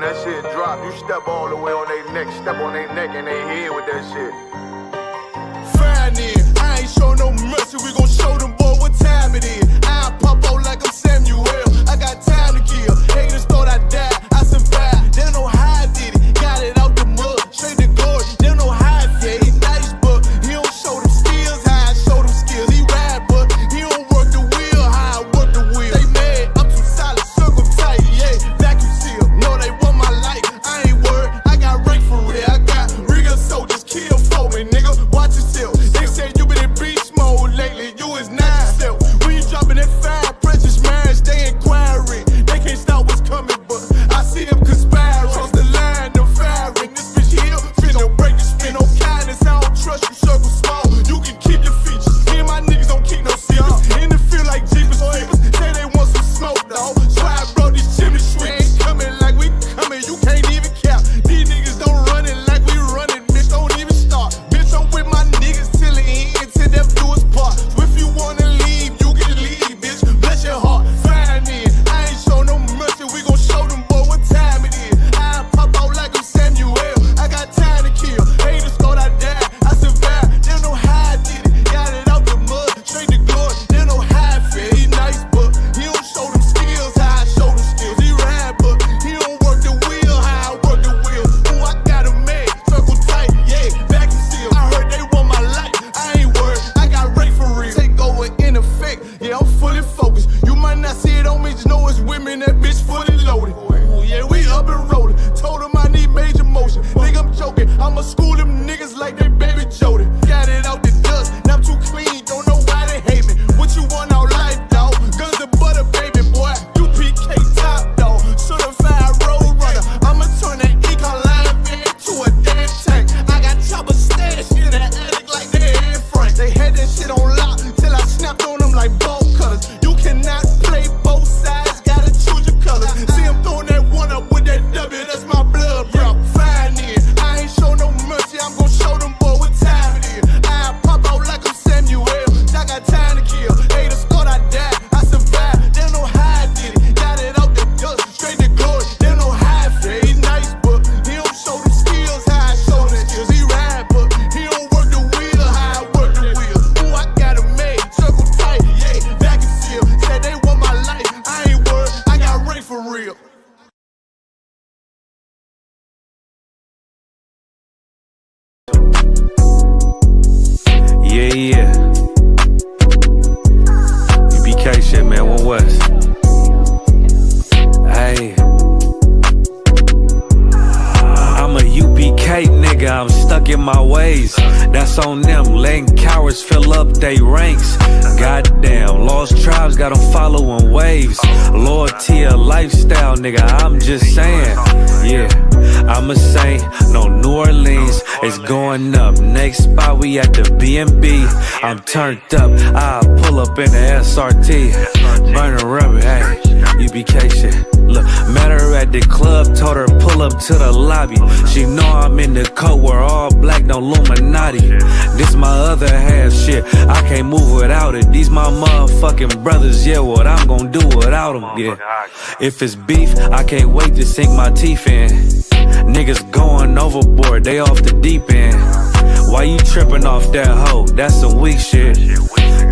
that shit drop, you step all the way on their neck, step on their neck and their head with that shit. Fine then, I ain't show no mercy, we gon' show them boy what time it is. I pop out like I'm Samuel, I got time to kill. Haters thought I died, I survived. They don't know how I did it, got it out the mud, straight to glory. They don't know how I feel, he nice but he don't show them skills, how I show them skills. He ride but he don't work the wheel, how I work the wheel. They mad, I'm too solid, circle tight, yeah, vacuum seal. No, they want my life, I ain't worried, I got rank for real. I got real soldiers, kill for me, nigga, watch yourself. They say you been in beast mode lately, you is not yourself. When you dropping that fire, precious marriage, they inquiring. They can't stop what's coming, but I see them conspiring. Cross the line, them firing. This bitch here, finna break the spin. No kindness, I don't trust you, circle small. You can keep your features. Me and my niggas don't keep no secrets. In the field like Jeepers Creepers. Say they want some smoke, dawg. So I brought these chimney sweepers. Coming like we coming, you can't even cap. These niggas don't run it like we run it, bitch, don't even start. Bitch, I'm with my niggas till the end, till death do us part. So if you wanna leave, you can leave, bitch. Bless your heart, fine then. I ain't show no mercy, we gon' show them boy what time it is. I pop out like I'm Samuel, I got time to kill. Haters thought I died, I survived. They don't know how I did it, got it out the mud, straight to glory. They don't know how I feel, he nice but he don't show them skills, how I show them skills. He ride but he don't work the wheel, how I work the wheel. Ooh, I got a man, circle tight, yeah, vacuum seal. I heard they want my life, I ain't worried, I got rate for real. Take over in effect, yeah, I'm fully focused. You might not see it on me, just know it's women, that bitch fully loaded. Ooh, yeah, we up and rolling. Told them I need major motion. Think I'm joking, I'ma school them niggas like they baby Jody. Got it out the dust, now I'm too clean, don't know why they hate me. What you want out life, dawg? Guns and butter, baby boy. UPK top, dawg. Certified road runner. I'ma turn that econ line van to a damn tank. I got chopper stash in the attic like they Anne Frank. They had that shit on lock till I snapped on them like bolt cutters. You cannot play both sides, gotta choose your colors. See him throwing that one up with that W, that's my blood, bro. Fine then, I ain't show no mercy, I'm gon' show them boy what time it is. I pop out like I'm Samuel, I got time to kill. Haters thought I died, I survived. They don't know how I did it, got it out the dust, straight to glory. They don't know how I feel, he nice but he don't show them skills, how I show them skills. He ride but he don't work the wheel, how I work the wheel. Ooh, I got a made, circle tight, yeah, vacuum seal. Said they want my life, I ain't worried, I got rank for real. Yeah. UPK shit, man, One West. Hey. I'm a UPK nigga, I'm stuck in my ways. That's on them, letting cowards fill up they ranks. Goddamn, lost tribes got them following waves. Loyalty a lifestyle, nigga, I'm just saying. Yeah, I'm a saint, no New Orleans, it's going up. Next spot, we at the B&B. I'm turned up, I pull up in the SRT. Burning rubber, hey, UPK shit. Look, met her at the club, told her pull up to the lobby. She know I'm in the coat, we're all black, no Illuminati. This my other half shit, I can't move without it. These my motherfucking brothers, yeah, what I'm gon' do without them, yeah. If it's beef, I can't wait to sink my teeth in. Niggas going overboard, they off the deep end. Why you tripping off that hoe? That's some weak shit.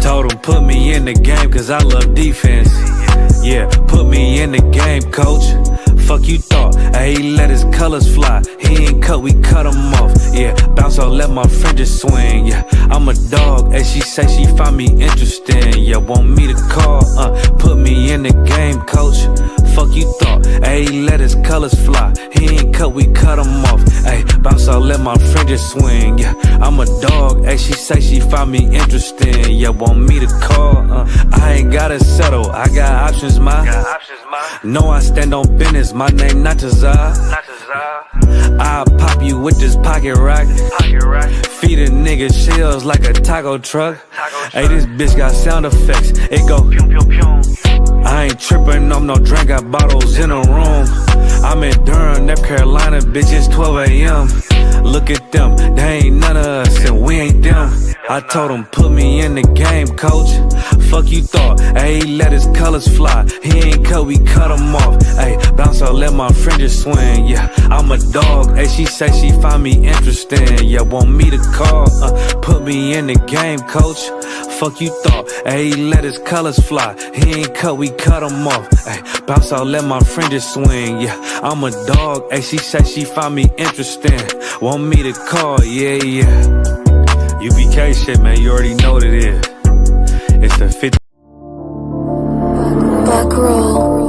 Told him put me in the game cause I love defense. Yeah, put me in the game, coach. Fuck you thought, he let his colors fly. He ain't cut, we cut him off. Yeah, bounce out, let my fringes swing. Yeah, I'm a dog, and she say she find me interesting. Yeah, want me to call, put me in the game, coach. Fuck you thought, he let his colors fly. He ain't cut, we cut him off. Hey, bounce out, let my fringes swing. Yeah, I'm a dog, and she say she find me interesting. Yeah, want me to call, I ain't gotta settle, I got options, ma. No, I stand on business, my name not Tazar. I'll pop you with this pocket rock. Feed a nigga shells like a taco truck. Hey, this bitch got sound effects, it go pew pew pew. I ain't trippin' on no drink, got bottles in the room. I'm in Durham, North Carolina, bitch, it's 12 a.m. Look at them, they ain't none of us and we ain't them. I told them put me in the game, coach. Fuck you thought, ayy, let his colors fly. He ain't cut, we cut him off. Ayy, bounce out, let my fringes swing. Yeah, I'm a dog. Ayy, she say she find me interesting. Yeah, want me to call, put me in the game, coach. Fuck you thought, ayy, let his colors fly. He ain't cut, we cut him off. Ayy, bounce out, let my fringes swing. Yeah, I'm a dog. Ayy, she say she find me interesting. Want me to call, yeah. UPK shit, man, you already know what it is. It's the 50. Back roll.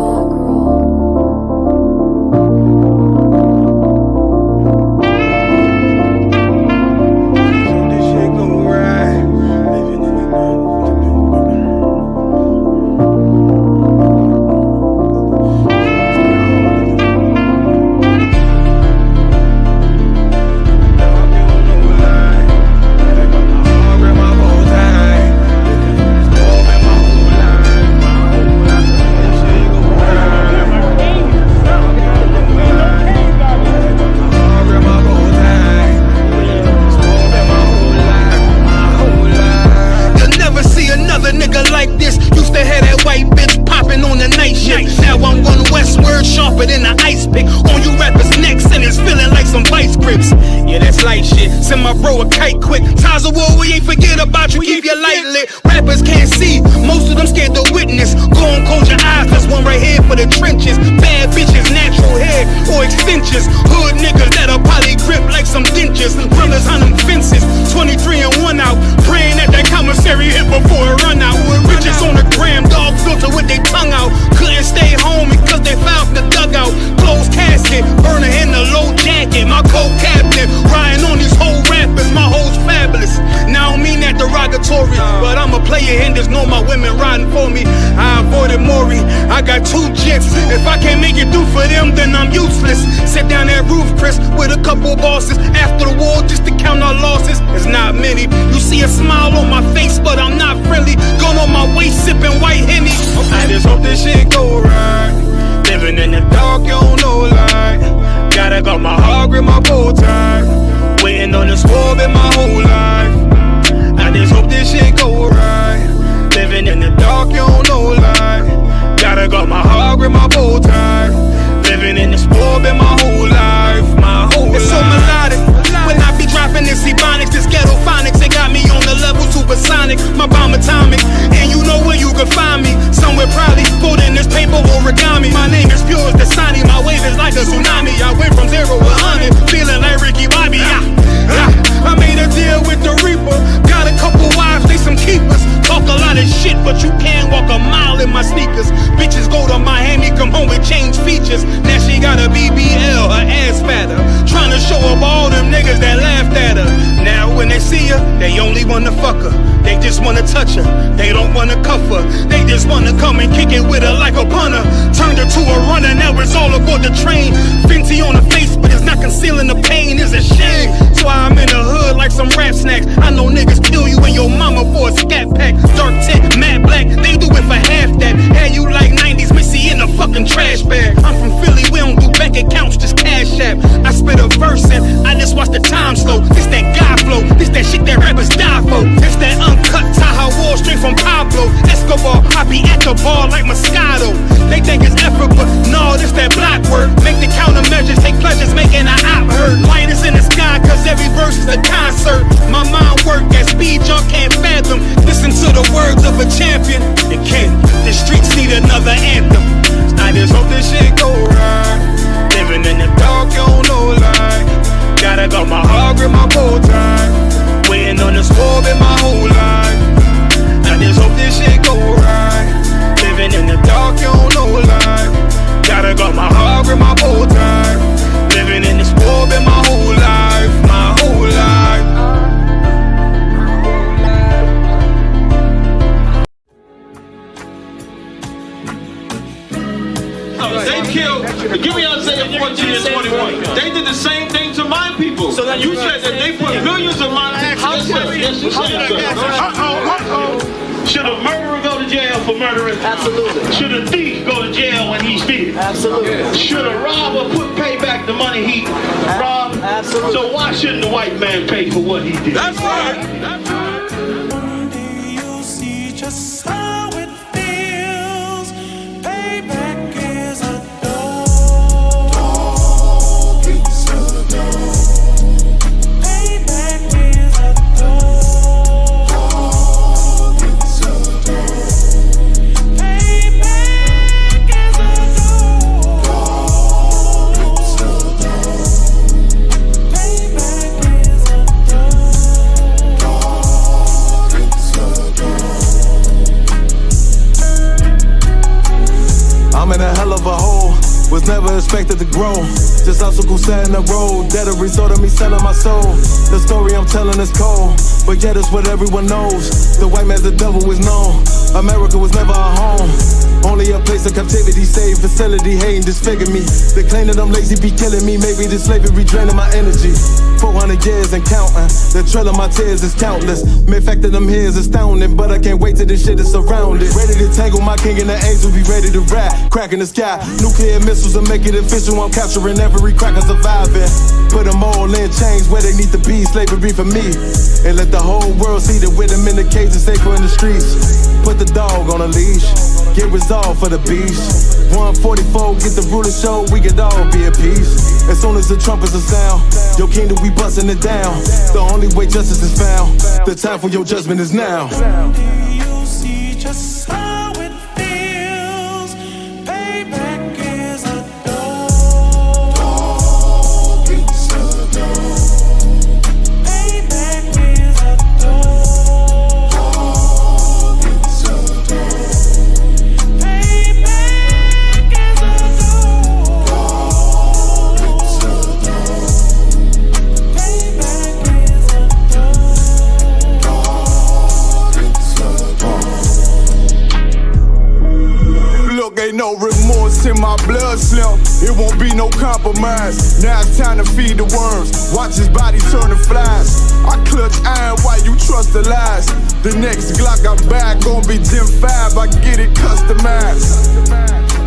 Send my bro a kite quick. Ties of war, we ain't forget about you. Keep your light lit. Rappers can't see, most of them scared to witness. Go on, close your eyes, there's one right here for the trenches. Bad bitches, natural hair or extensions. Hood niggas that'll probably grip like some dentures. Brothers on them fences, 23 and 1 out. Praying that commissary hit before it run out. Bitches on the gram, dog filter with their tongue out. Couldn't stay home because they found the dugout. Closed casket, burner in the low jacket. My co-captain, riding on these whole rappers, my hoes fabulous. Now I don't mean that derogatory, but I'm a player and there's no my women riding for me. I avoided Maury, I got 2 jets. If I can't make it through for them, then I'm useless. Sit down that roof, Chris, with a couple bosses. After the war, just to count our losses. It's not many. You see a smile on my face, but I'm not friendly. Going on my waist, sipping white Henny. I just hope this shit go right. Living in the dark, you don't know light. Gotta got my heart with my bow tie. Waiting on the swab in my whole life. I just hope this shit go right. Living in the dark, you don't know light. Gotta got my heart with my bow tie. Living in the swab in my whole life. My whole life. It's so melodic. When I be dropping this ebonics, this ghetto phonics, it got me on the level supersonic. My bomb atomic, and you know where you can find me. Somewhere probably folding this paper origami. My name is pure as the Sani, my wave is like a tsunami. I went from 0 to 100, feeling like Ricky Bobby. I made a deal with the Reaper. Got a couple wives, they some keepers. Talk a lot of shit, but you can't walk a mile in my sneakers. Bitches go to Miami, come home with change features. Now she got a BBL, her ass fatter. Trying to show up all them niggas that laughed at her. Now when they see her, they only wanna fuck her. They just wanna touch her, they don't wanna cuff her. They just wanna come and kick it with her like a punter. Turned her to a runner, now it's all aboard the train. Fenty on her face, but it's not concealing the pain, it's a shame. That's why I'm in the hood like some rap snacks. I know niggas kill you and your mama for a scat pack. Dark tint, matte black, they do it for half that. Had you like 90s Missy in a fucking trash bag. I'm from Philly, we don't do bank accounts, just cash app. I spit a verse and I just watch the time slow. This that guy flow, this that shit that rappers die for. It's that uncut Taha Wall straight from Pablo Escobar. I be at the bar like Moscato. They think it's effort, but no, this that block work. Make the countermeasures, take pleasures, making an op hurt. Light is in the sky, cause every verse is a concert. My mind work at speed jump can't fathom. Listen to the words of a champion. It can't, the streets need another anthem. I just hope this shit go right. Living in the dark, you don't know light. Gotta got my heart with my bow tie. Waiting on the swab in my whole life. I just hope this shit go right. Living in the dark, you don't know light. Gotta got my heart with my bow tie. Living in the swab in my whole life. My whole life. They killed, give me Isaiah 14 and 21. They did the same thing to my people. So you said that they put millions of my actions. Yes, you said. Should a murderer go to jail for murdering? Absolutely. Should a thief go to jail when he steals? Absolutely. Should a robber pay back the money he robbed? Absolutely. So why shouldn't the white man pay for what he did? That's right. That's right. One day you'll see just expected to grow. Just obstacle set in the road, that a result of me selling my soul. The story I'm telling is cold, but yet it's what everyone knows. The white man's the devil is known. America was never our home, only a place of captivity, safe facility, hating, disfigure me. They claim that I'm lazy, be killing me. Maybe the slavery draining my energy. 400 years and counting. The trail of my tears is countless. Main fact that I'm here is astounding, but I can't wait till this shit is surrounded. Ready to tangle my king and the angel, be ready to rap. Crack in the sky, nuclear missiles and make it official. I'm capturing every cracker surviving. Put them all in chains where they need to be. Slavery for me, and let the whole world see that with them in the cage is safer in the streets. Put the dog on a leash, get resolved for the beast. 144, get the ruler show, we could all be at peace. As soon as the trumpets are sound, your kingdom we busting it down. The only way justice is found, the time for your judgment is now. Do you see just how it feels? Payback is a dog. It's a dog. Payback is a dog. It's a dog. Payback is a dog. It's a dog. Payback is a Look, ain't no remorse in my blood slump. It won't be no compromise. Now it's time to feed the worms. Watch his body turn to flies. I clutch iron while you trust the lies. The next Glock I'm back gon' be Gen 5. I get it customized.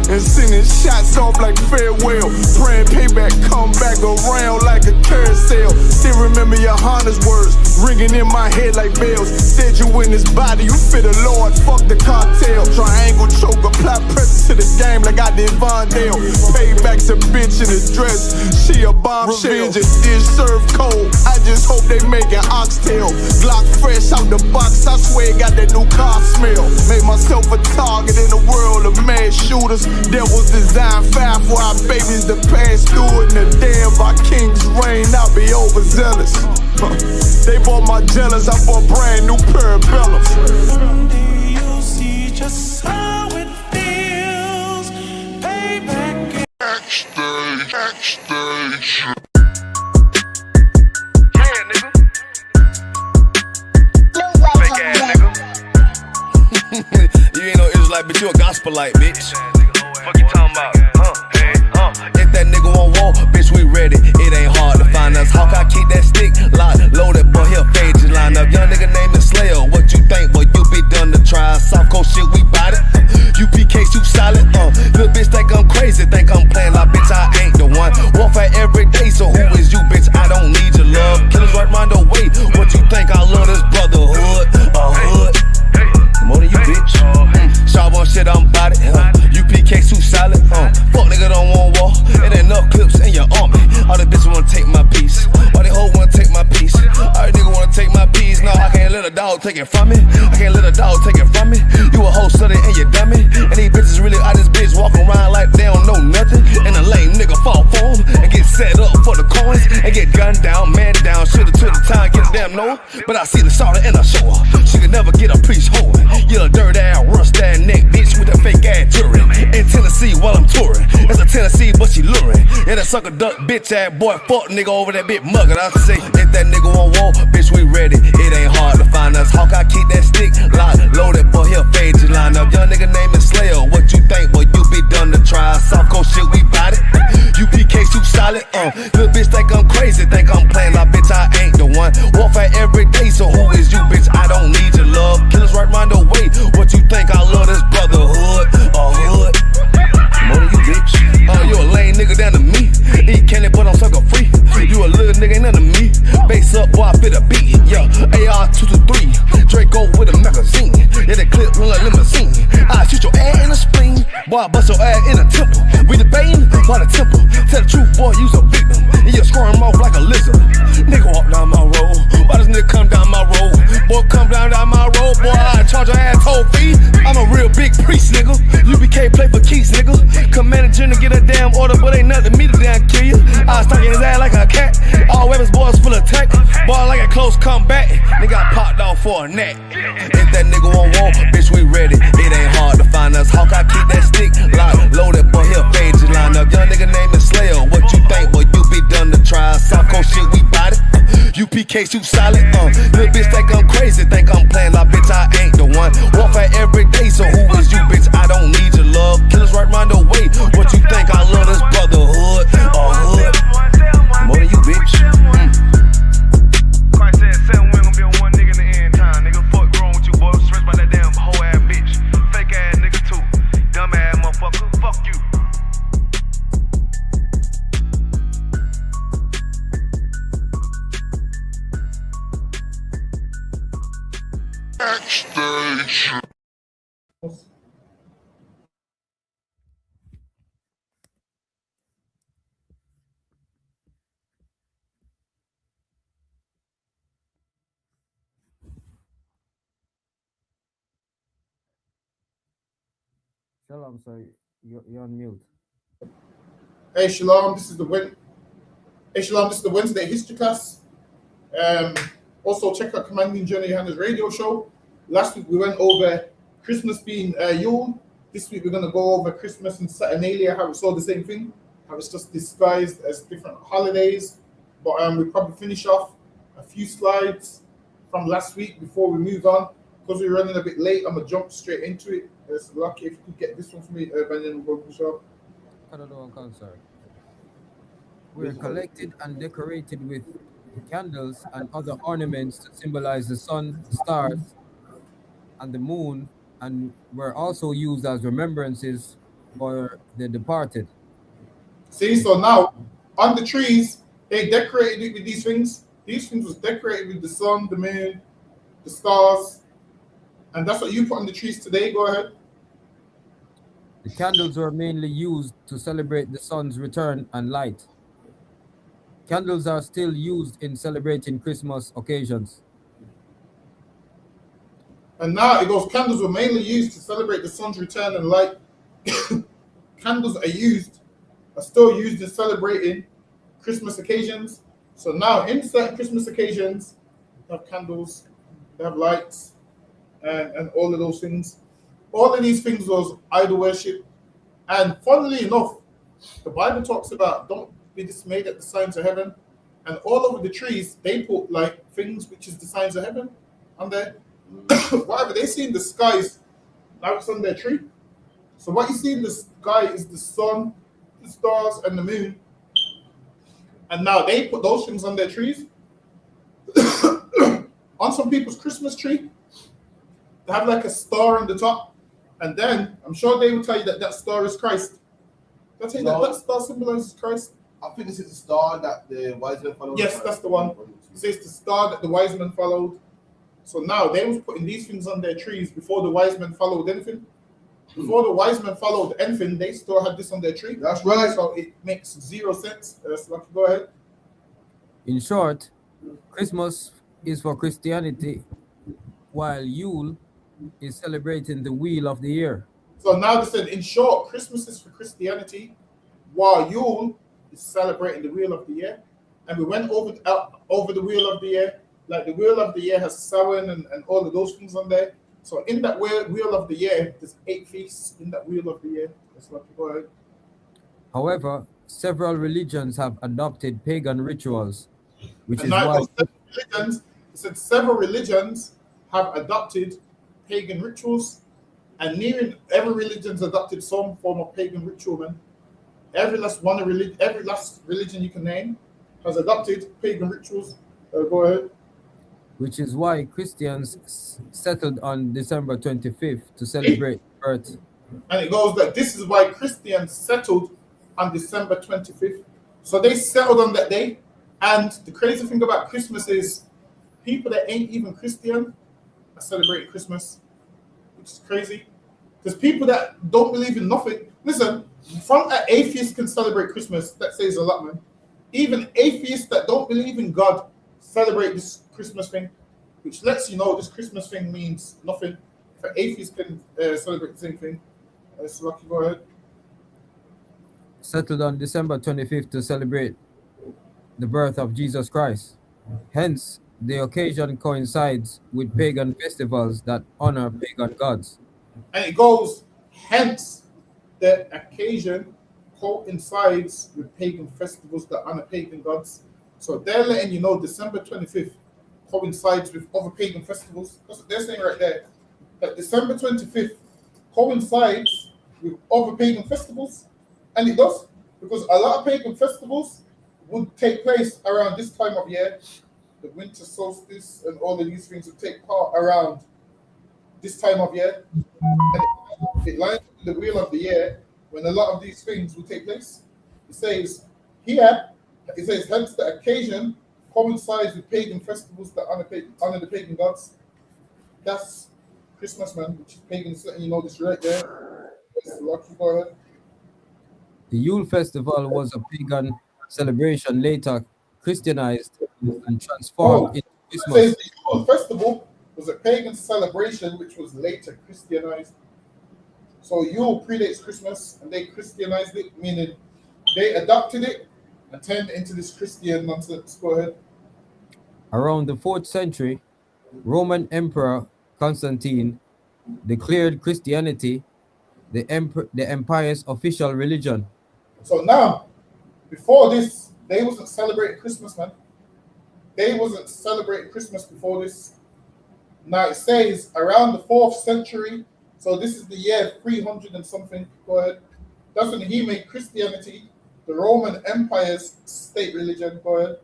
And sending shots off like farewell. Praying payback come back around like a carousel. Still remember your Honda's words ringing in my head like bells. Said you in this body, you fit the Lord, fuck the cartel. Triangle choke, apply pressure to the game like I did Von Dale. Payback's a bitch in a dress, she a bombshell. Revenge is served cold, I just hope they making oxtail. Glock fresh out the box, I swear it got that new car smell. Made myself a target in a world of mad shooters. Devils design fire for our babies to pass through. In the day of our king's reign, I'll be overzealous. They bought my jealous, I bought brand new parabellums. Do you see just how it feels? Payback is Backstage. Yeah, nigga. Fake ass nigga. You ain't no Israelite, but you a gospelite, bitch. Fuck you talking about? Hey, If that nigga won't walk, bitch, we ready. It ain't hard to find us. How can I keep that stick locked, loaded, boy, he'll fade you line up. Young nigga named the Slayer, what you think, boy, you be done to try. Soft coast shit, we bout it. UPK, soup solid, little bitch think I'm crazy, think I'm playing like bitch, I ain't the one. Warfare every day, so who is you, bitch? I don't need your love. Killers right round the way, what you think? I love this brotherhood, a hood. More than you, bitch. Sharp on shit, I'm bout it. UPK too solid. Fuck nigga don't want war. It ain't enough clips in your army. All the bitches wanna take my piece. All they hoes wanna take my piece. All the nigga wanna take my piece. No, I can't let a dog take it from me. I can't let a dog take it from me. You a hoe study and you dummy. And these bitches really out this bitch walking around like they don't know nothing. And a lame nigga fall for them and get set up for the coins and get gunned down, man down. Shoulda took the time, get a damn no. But I see the shorter and I show her. She could never get a priest hoeing. You a dirt ass, rust ass neck bitch with a fake ass jury. In Tennessee while I'm touring. It's a Tennessee, but she luring. Yeah, that sucker duck bitch ass boy, fuck nigga over that bit mugger. I say, if that nigga won't walk, bitch, we ready. It ain't hard to find us. How can I keep that stick locked, loaded, boy, he'll fade you line up. Young nigga name is Slayer, what you think, boy, you be done to try. Soft coast shit, we bout it. UPK soup solid, little bitch think I'm crazy, think I'm playing like bitch, I ain't the one. Warfare every day, so who is you, bitch? I don't need your love. Killers right round the way, what you think? I love this brotherhood, a hood. More than you, bitch. You a lame nigga down to me. Eat candy, but I'm sucker free. You a little nigga, ain't none of me. Base up, boy, I fit a beat. Yeah, AR-223. Draco with a magazine. Yeah, that clip run like limousine. I shoot your ass in the spleen. Boy, I bust your ass in the temple. We debating by the temple. Tell the truth, boy, you's a victim. And you squirm off like a lizard. Nigga walk down my road. Why does nigga come down my road? Boy, come down my road. Boy, I charge your ass toll fee. I'm a real big priest, nigga. UPK play for keys, nigga. Commander General get a damn order, but ain't nothing me to damn kill you. I was stalking his ass like a cat. All weapons, boys full of tech. Boy, like a close combat. Nigga, I popped off for a neck. If that nigga won't walk, bitch, we ready. It ain't hard to find us. How can I keep that stick locked, loaded, boy, he'll fade you line up. up. Young nigga named Slayer. What you think? Boy, you be done to try. South Coast shit, we bout it. UPK shoot solid. Little bitch think I'm crazy, think I'm playing like bitch, I ain't the one. Warfare every day, so who is you, bitch? I don't need your love. Killers right round the way. What you think? I love this brotherhood or hood? More than you, bitch. Christ said 7 we gon' be on one nigga in the end time. Nigga, fuck wrong with you, boy. Stressed by that damn hoe ass bitch. Fake ass nigga too. Dumb ass motherfucker. Fuck you. Shalom, so you're on mute. Hey Shalom, this is the Wednesday history class. Also check out Commanding Journey Johanna's radio show. Last week we went over Christmas being Yule. This week we're gonna go over Christmas and Saturnalia, how it's all the same thing, how it's just disguised as different holidays. But we'll probably finish off a few slides from last week before we move on. Because we're running a bit late, I'm gonna jump straight into it. It's lucky if you could get this one for me, and then we'll go to the show. I don't know, concern. We're collected and decorated with candles and other ornaments to symbolize the sun, stars, and the moon, and were also used as remembrances for the departed. See, so now on the trees, they decorated it with these things. These things was decorated with the sun, the moon, the stars, and that's what you put on the trees today. Go ahead. The candles were mainly used to celebrate the sun's return and light. Candles are still used in celebrating Christmas occasions. And now it goes, candles were mainly used to celebrate the sun's return and light. Candles are still used in celebrating Christmas occasions. So now in certain Christmas occasions, they have candles, they have lights, and all of those things. All of these things was idol worship. And funnily enough, the Bible talks about don't be dismayed at the signs of heaven. And all over the trees, they put like things which is the signs of heaven on there. Whatever they see in the skies, now it's on their tree. So what you see in the sky is the sun, the stars, and the moon. And now they put those things on their trees. On some people's Christmas tree, they have like a star on the top. And then I'm sure they will tell you that that star is Christ. They'll tell you that star symbolizes Christ. I think this is the star that the wise men followed. Yes, that's the one. It says the star that the wise men followed. So now they was putting these things on their trees before the wise men followed anything. Before the wise men followed anything, they still had this on their tree. That's right. So it makes zero sense. So go ahead. In short, Christmas is for Christianity, while Yule is celebrating the wheel of the year. So now they said, in short, Christmas is for Christianity, while Yule is celebrating the wheel of the year. And we went over the wheel of the year. Like the wheel of the year has Samhain and all of those things on there. So in that wheel of the year, there's 8 feasts in that wheel of the year. That's what you go ahead. However, several religions have adopted pagan rituals, which And is now why several religions have adopted pagan rituals, and nearly every religion's adopted some form of pagan ritual, man. Every last religion you can name has adopted pagan rituals. Go ahead. which is why Christians settled on December 25th to celebrate birth. And it goes that this is why Christians settled on December 25th. So they settled on that day. And the crazy thing about Christmas is people that ain't even Christian are celebrating Christmas, which is crazy. Because people that don't believe in nothing, listen, from an atheist can celebrate Christmas. That says a lot, man. Even atheists that don't believe in God celebrate this Christmas thing, which lets you know this Christmas thing means nothing. If an atheist can celebrate the same thing, it's lucky. Go ahead. Settled on December 25th to celebrate the birth of Jesus Christ. Hence, the occasion coincides with pagan festivals that honor pagan gods. And it goes, hence the occasion coincides with pagan festivals that honor pagan gods. So they're letting you know December 25th coincides with other pagan festivals. That's what they're saying right there. That December 25th coincides with other pagan festivals. And it does, because a lot of pagan festivals would take place around this time of year. The winter solstice and all of these things would take part around this time of year. And it lines up with the wheel of the year when a lot of these things will take place. It says here, it says, hence the occasion coincides with pagan festivals that honor the pagan gods. That's Christmas, man, which is pagan. Letting you know this right there. Lucky, go ahead. The Yule festival was a pagan celebration later Christianized and transformed Oh, into it says Christmas. the Yule festival was a pagan celebration which was later Christianized. So Yule predates Christmas and they Christianized it, meaning they adopted it and turned it into this Christian nonsense. Go ahead. Around the 4th century, Roman Emperor Constantine declared Christianity the empire's official religion. So now, before this, they wasn't celebrating Christmas, man. They wasn't celebrating Christmas before this. Now it says around the 4th century, so this is the year 300 and something. Go ahead. That's when he made Christianity the Roman Empire's state religion. Go ahead.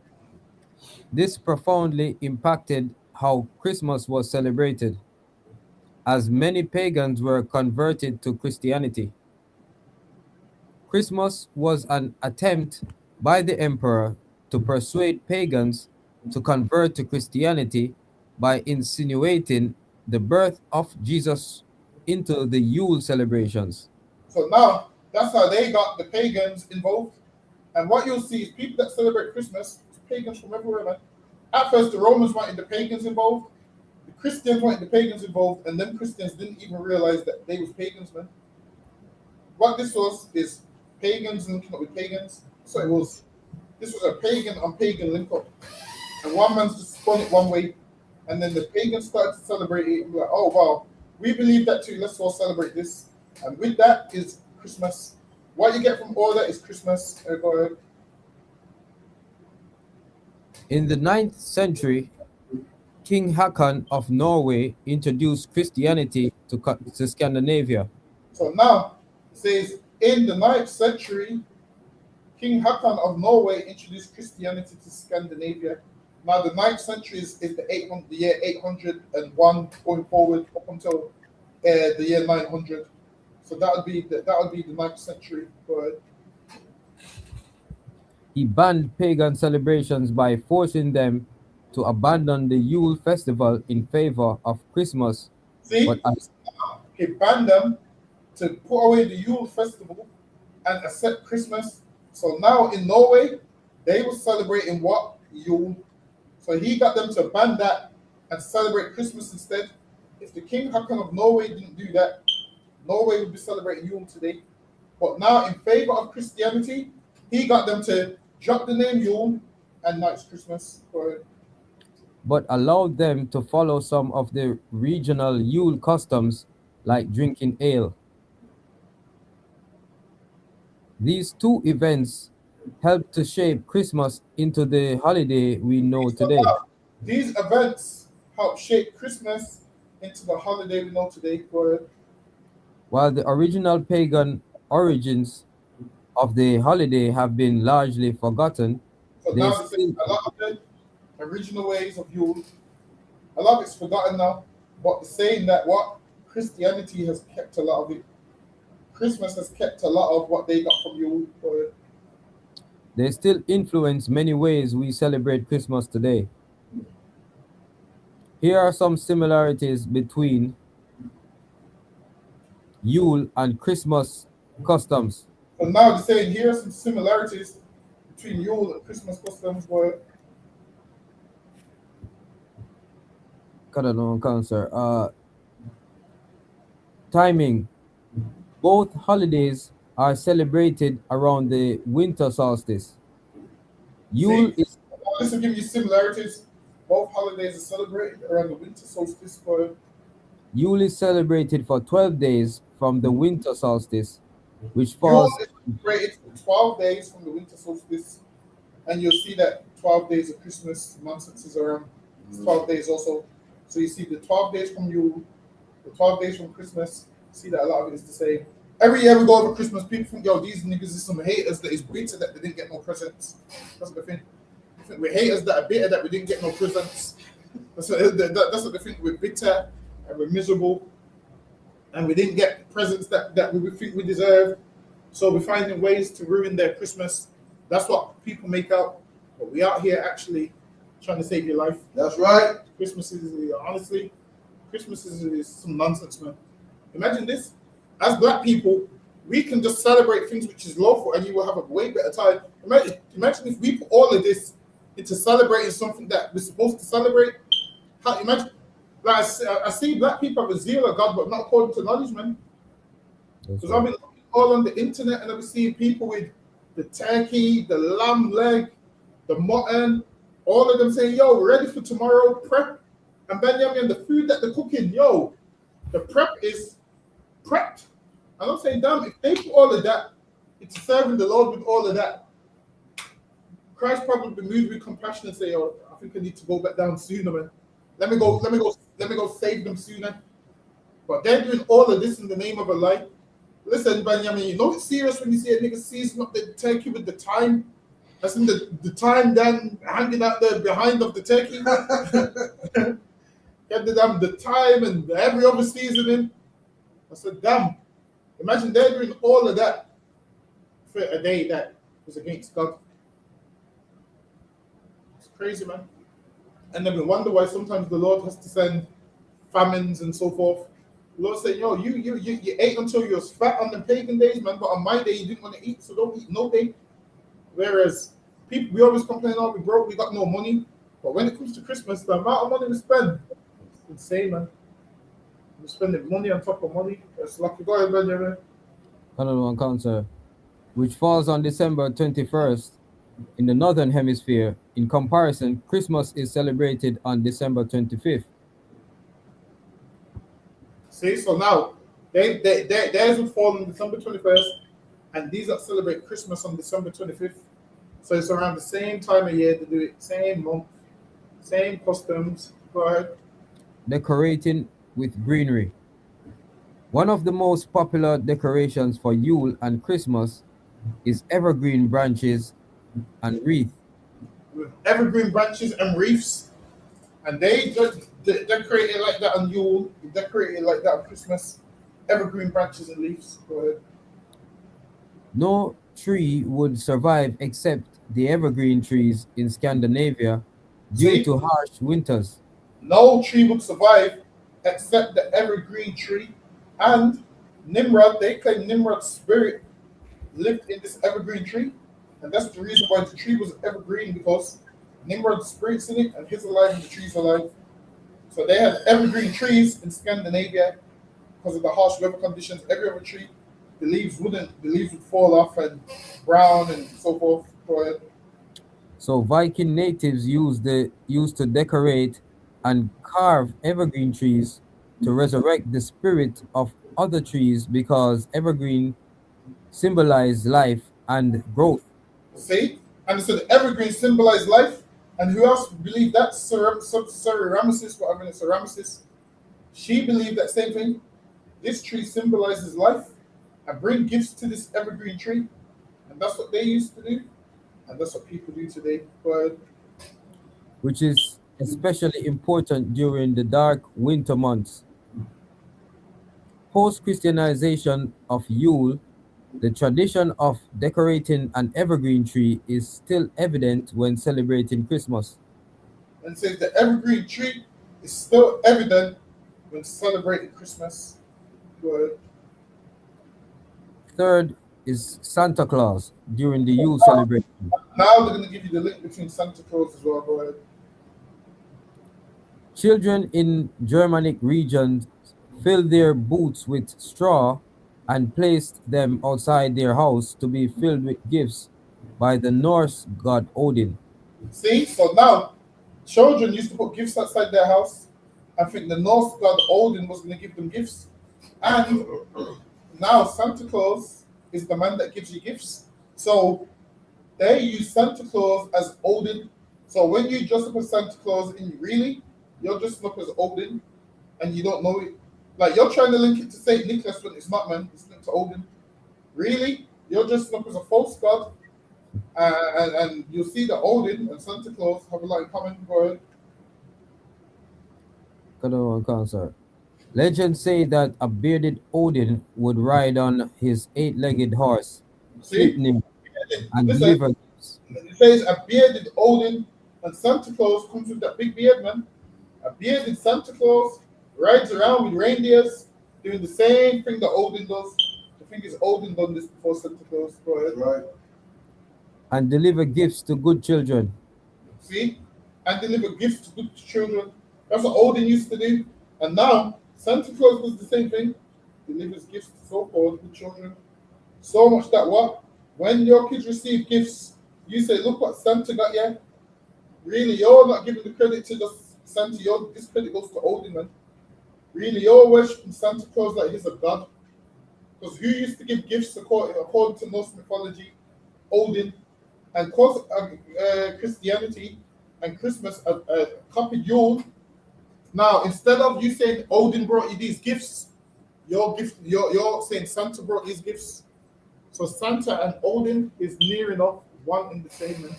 This profoundly impacted how Christmas was celebrated, as many pagans were converted to Christianity. Christmas was an attempt by the emperor to persuade pagans to convert to Christianity by insinuating the birth of Jesus into the Yule celebrations. So now that's how they got the pagans involved. And what you'll see is people that celebrate Christmas, it's pagans from everywhere, man. At first, the Romans wanted the pagans involved, the Christians wanted the pagans involved, and them Christians didn't even realize that they was pagans, man. What this was is pagans linking up with pagans. So it was, this was a pagan on pagan link up. And one man's just spun it one way, and then the pagans started to celebrate it and be like, oh wow, we believe that too, let's all celebrate this. And with that is Christmas. What you get from all that is Christmas. Go ahead. In the 9th century, King Haakon of Norway introduced Christianity to Scandinavia. So now it says in the 9th century, King Haakon of Norway introduced Christianity to Scandinavia. Now the 9th century is the year 801 going forward up until the year 900. So that would be the 9th century. Go ahead. He banned pagan celebrations by forcing them to abandon the Yule festival in favor of Christmas. See, But as he banned them to put away the Yule festival and accept Christmas. So now in Norway, they were celebrating what? Yule. So he got them to ban that and celebrate Christmas instead. If the King Haakon of Norway didn't do that, Norway would be celebrating Yule today. But now in favor of Christianity, he got them to drop the name Yule and now it's Christmas. Go ahead. but allowed them to follow some of the regional Yule customs like drinking ale. These two events helped to shape Christmas into the holiday we know today. These events help shape Christmas into the holiday we know today. Go ahead. While the original pagan origins of the holiday have been largely forgotten, So they now they say still, a lot of the original ways of Yule, a lot of it's forgotten now. But saying that what Christianity has kept a lot of it. Christmas has kept a lot of what they got from Yule. Go ahead. they still influence many ways we celebrate Christmas today. Here are some similarities between Yule and Christmas customs. So now they're saying here are some similarities between Yule and Christmas customs. Go ahead. Cancer. Timing. Both holidays are celebrated around the winter solstice. Yule See, is this will give you similarities. Both holidays are celebrated around the winter solstice. Go ahead. Yule is celebrated for 12 days from the winter solstice, which Yule falls is celebrated for 12 days from the winter solstice, and you'll see that 12 days of Christmas nonsense is around. It's 12 days also. So you see the 12 days from Yule, the 12 days from Christmas. See that a lot of it is the same. Every year we go over Christmas, people think, yo, these niggas is some haters that is bitter that they didn't get no presents. That's what they think. I think we're haters that are bitter that we didn't get no presents. That's what they think. We're bitter and we're miserable and we didn't get presents that we think we deserve. So we're finding ways to ruin their Christmas. That's what people make out. But we out here actually trying to save your life. That's right. Christmas is, honestly, Christmas is some nonsense, man. Imagine this. As black people, we can just celebrate things which is lawful and you will have a way better time. Imagine if we put all of this into celebrating something that we're supposed to celebrate. Imagine, like I see black people have a zeal of God, but not according to knowledge, man. Because I've been looking all on the internet and I've been seeing people with the turkey, the lamb leg, the mutton, all of them saying, yo, we're ready for tomorrow, prep. And Benjamin, the food that they're cooking, yo, the prep is prepped. And I'm saying, damn, if they put all of that into serving the Lord with all of that, Christ probably moved with compassion and say, oh, I think I need to go back down sooner, man. Let me go save them sooner. But they're doing all of this in the name of a lie. Listen, Benjamin, you know it's serious when you see a nigga season up the turkey with the thyme. That's in the thyme then hanging out there behind of the turkey. Get the thyme and every other seasoning. I said, damn. Imagine they're doing all of that for a day that was against God. It's crazy, man. And then we wonder why sometimes the Lord has to send famines and so forth. The Lord said, yo, you ate until you was fat on the pagan days, man, but on my day you didn't want to eat, so don't eat no day. Whereas people, we always complain, oh, we broke, we got no money. But when it comes to Christmas, the amount of money we spend, it's insane, man. We're spending money on top of money. It's lucky. Go ahead, Benjamin. Another one, Council, which falls on December 21st in the Northern Hemisphere. In comparison, Christmas is celebrated on December 25th. See, so now theirs would fall on December 21st, and these that celebrate Christmas on December 25th. So it's around the same time of year to do it, same month, same customs. Go ahead. Decorating with greenery. One of the most popular decorations for Yule and Christmas is evergreen branches and wreath. With evergreen branches and wreaths, and they decorate it like that on Yule, they decorate it like that on Christmas. Evergreen branches and leaves. Go ahead. No tree would survive except the evergreen trees in Scandinavia due to harsh winters. No tree would survive except the evergreen tree. And Nimrod, they claim Nimrod's spirit lived in this evergreen tree. And that's the reason why the tree was evergreen, because Nimrod's spirit's in it and he's alive and the tree's alive. So they had evergreen trees in Scandinavia because of the harsh weather conditions. Every other tree, the leaves would fall off and brown and so forth. Go ahead. So Viking natives used to decorate and carve evergreen trees to resurrect the spirit of other trees because evergreen symbolize life and growth. See? And so the evergreen symbolized life. And who else believed that? Ramesses, whatever it's Ramesses. She believed that same thing. This tree symbolizes life. And bring gifts to this evergreen tree. And that's what they used to do. And that's what people do today. But which is especially important during the dark winter months. Post-Christianization of Yule, the tradition of decorating an evergreen tree is still evident when celebrating Christmas. And says the evergreen tree is still evident when celebrating Christmas. Go ahead. Third is Santa Claus during the Yule celebration. Now they're going to give you the link between Santa Claus as well. Go ahead. Children in Germanic regions filled their boots with straw and placed them outside their house to be filled with gifts by the Norse god Odin. See, so now children used to put gifts outside their house. I think the Norse god Odin was going to give them gifts. And now Santa Claus is the man that gives you gifts. So they use Santa Claus as Odin. So when you dress up as Santa Claus, and really, you're dressing up as Odin, and you don't know it. Like you're trying to link it to Saint Nicholas when it's not, man. It's linked to Odin. Really, you're dressing up as a false god, and you'll see that Odin and Santa Claus have a lot in common. Go ahead. Cut on concert. Legends say that a bearded Odin would ride on his eight-legged horse, trip See, nymph, and listen. deliver gifts. It says a bearded Odin and Santa Claus comes with that big beard, man. A bearded Santa Claus rides around with reindeers, doing the same thing that Odin does. The thing is, Odin done this before Santa Claus. Go ahead. Right. And deliver gifts to good children. See? And deliver gifts to good children. That's what Odin used to do. And now, Santa Claus does the same thing. Delivers gifts to so-called good children. So much that what? When your kids receive gifts, you say, look what Santa got you. Really, you're not giving the credit to just Santa. This credit goes to Odin, man. Really, you're worshiping Santa Claus like he's a god. Because who used to give gifts according to Norse mythology? Odin. And cause Christianity and Christmas copied Yule. Now, instead of you saying Odin brought you these gifts, you're saying Santa brought these gifts. So Santa and Odin is near enough one in the same, man.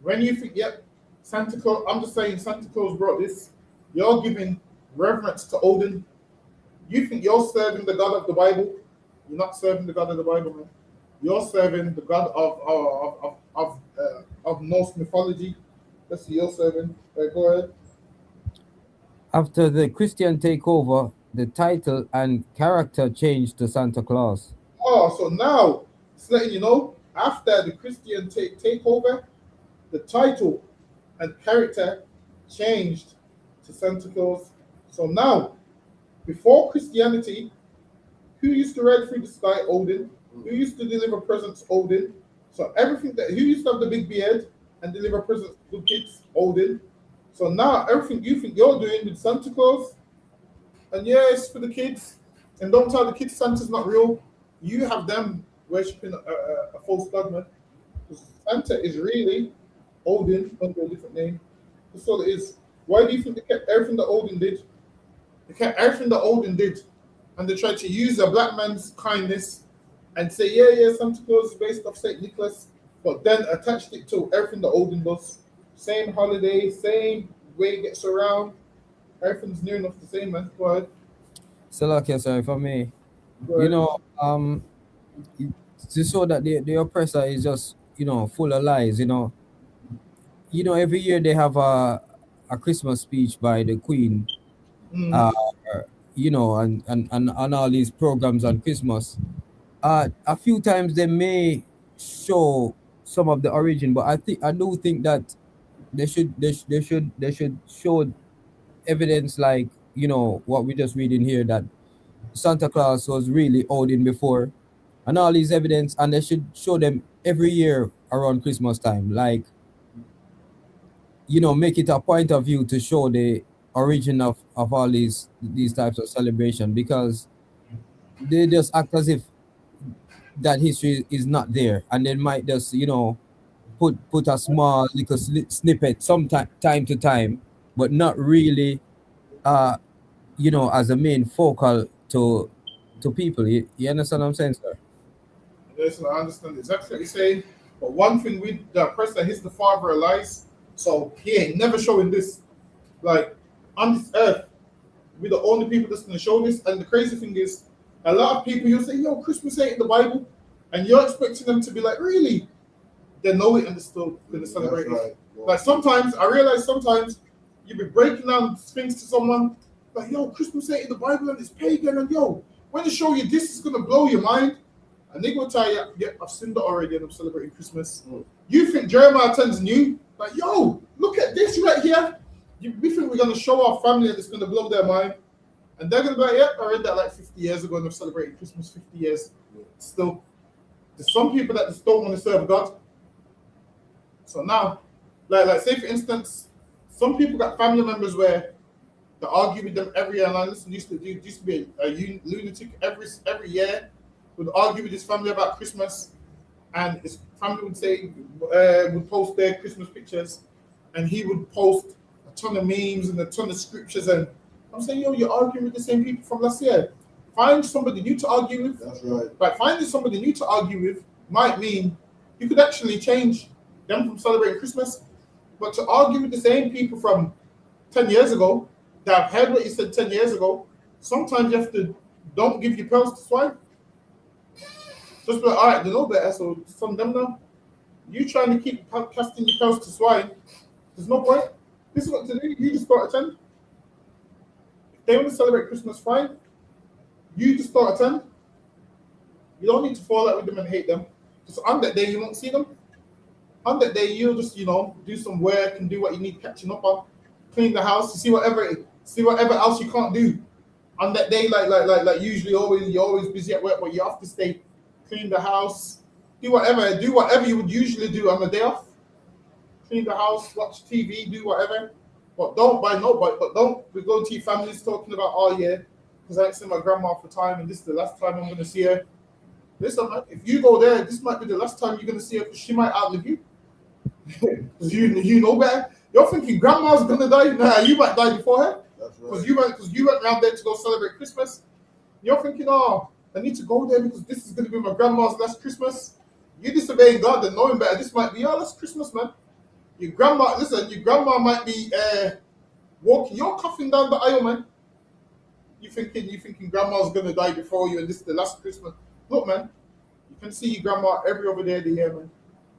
When you think, yep, Santa Claus, I'm just saying Santa Claus brought this, you're giving reverence to Odin. You think you're serving the God of the Bible. You're not serving the God of the Bible, man. You're serving the God of Norse mythology. That's who you're serving. Go ahead. After the Christian takeover, the title and character changed to Santa Claus. Oh, so now it's letting you know, after the Christian takeover, the title and character changed to Santa Claus. So now, before Christianity, who used to ride through the sky? Odin. Who used to deliver presents? Odin. So everything who used to have the big beard and deliver presents to good kids? Odin. So now everything you think you're doing with Santa Claus, and yeah, it's for the kids. And don't tell the kids Santa's not real. You have them worshipping a false god, man. Santa is really Odin under a different name. That's all it is. Why do you think they kept everything that Odin did? They kept everything that Odin did, and they tried to use a black man's kindness and say, yeah, Santa Claus is based off Saint Nicholas, but then attached it to everything that Odin does. Same holiday, same way it gets around. Everything's near enough the same, man. Go ahead. So, okay, sorry for me. Go ahead. To show that the oppressor is just, full of lies, every year they have a Christmas speech by the Queen, uh, and all these programs on Christmas. A few times they may show some of the origin, but I do think that they should show evidence like what we just reading here, that Santa Claus was really Odin before, and all these evidence, and they should show them every year around Christmas time, like make it a point of view to show the origin of all these types of celebration, because they just act as if that history is not there, and they might just put a small little snippet time to time, but not really as a main focal to people. You understand what I'm saying, sir? Listen, I understand exactly what you're saying. But one thing with the oppressor, he's the father of lies. So he ain't never showing this. Like, on this earth, we're the only people that's going to show this. And the crazy thing is, a lot of people, you'll say, yo, Christmas ain't in the Bible. And you're expecting them to be like, really? They know it and they're still going to celebrate That's it. right. Yeah. Like, sometimes, I realize sometimes you be breaking down things to someone, like, yo, Christmas ain't in the Bible and it's pagan. And yo, when they show you this, is going to blow your mind. And they go tell you, yeah, I've seen that already and I'm celebrating Christmas. You think Jeremiah 10's new? Like, yo, look at this right here. We think we're going to show our family and it's going to blow their mind. And they're going to be like, yeah, I read that like 50 years ago and I've celebrated Christmas 50 years. Still, there's some people that just don't want to serve God. So now, like say for instance, some people got family members where they argue with them every year. And I listen, used to be a lunatic every year, would argue with his family about Christmas. and his family would say, would post their Christmas pictures, and he would post a ton of memes and a ton of scriptures. And I'm saying, yo, you're arguing with the same people from last year. Find somebody new to argue with. That's right. Like finding somebody new to argue with might mean you could actually change them from celebrating Christmas. But to argue with the same people from 10 years ago that have heard what you said 10 years ago, sometimes you have to don't give your pearls to swine. Just be like, all right, they know better, so it's on them now. You trying to keep casting your pearls to swine, there's no point. This is what to do. You just start attend. If they want to celebrate Christmas, fine. You just start attend. You don't need to fall out with them and hate them. Just on that day, you won't see them. On that day, you'll just, do some work and do what you need catching up on. Clean the house, you see whatever else you can't do. On that day, like usually you're always busy at work, but you have to stay, clean the house, do whatever you would usually do on the day off. Clean the house, watch TV, do whatever. But don't be going to your families talking about, oh yeah, because I ain't seen my grandma for time and this is the last time I'm gonna see her. Listen, man, if you go there, this might be the last time you're gonna see her because she might outlive you. Because you know better. You're thinking grandma's gonna die? Nah, you might die before her. That's right. Because you went around there to go celebrate Christmas. You're thinking, oh, I need to go there because this is gonna be my grandma's last Christmas. You disobeying God and knowing better. This might be your last Christmas, man. Your grandma might be walking. You're coughing down the aisle, man. You thinking grandma's gonna die before you, and this is the last Christmas. Look, man, you can see your grandma every other day of the year, man.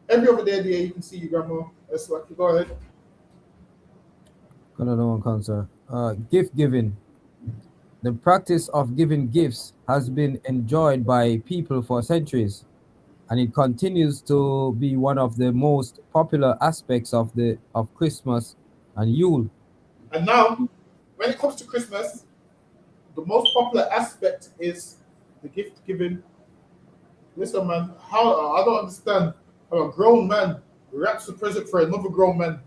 Every other day of the year, you can see your grandma. That's what you go ahead. Another one, concern. Gift giving. The practice of giving gifts has been enjoyed by people for centuries, and it continues to be one of the most popular aspects of Christmas and Yule. And now, when it comes to Christmas, the most popular aspect is the gift giving. Listen, man, I don't understand how a grown man wraps a present for another grown man